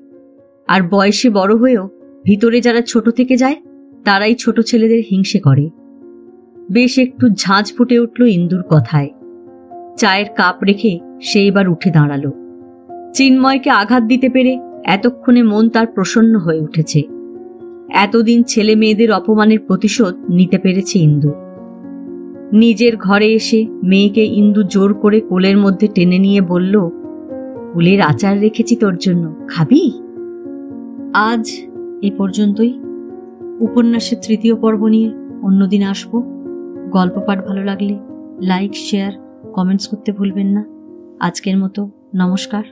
আর বয়সে বড় হয়েও ভিতরে যারা ছোট থেকে যায় তারাই ছোট ছেলেদের হিংসে করে। বেশ একটু ঝাঁঝ ফুটে উঠল ইন্দুর কথায়। চায়ের কাপ রেখে সে এবার উঠে দাঁড়াল। চিন্ময়কে আঘাত দিতে পেরে এতক্ষণে মন তার প্রসন্ন হয়ে উঠেছে। এতদিন ছেলে মেয়েদের অপমানের প্রতিশোধ নিতে পেরেছে ইন্দু। নিজের ঘরে এসে মেয়েকে ইন্দু জোর করে কোলের মধ্যে টেনে নিয়ে বলল, কুলের আচার রেখেছি তোর জন্য, খাবি? আজ এ পর্যন্তই। উপন্যাসের 3য় পর্ব নিয়ে অন্যদিন আসব। গল্প পাঠ ভালো লাগলে লাইক, শেয়ার, কমেন্টস করতে ভুলবেন না। আজকের মতো নমস্কার।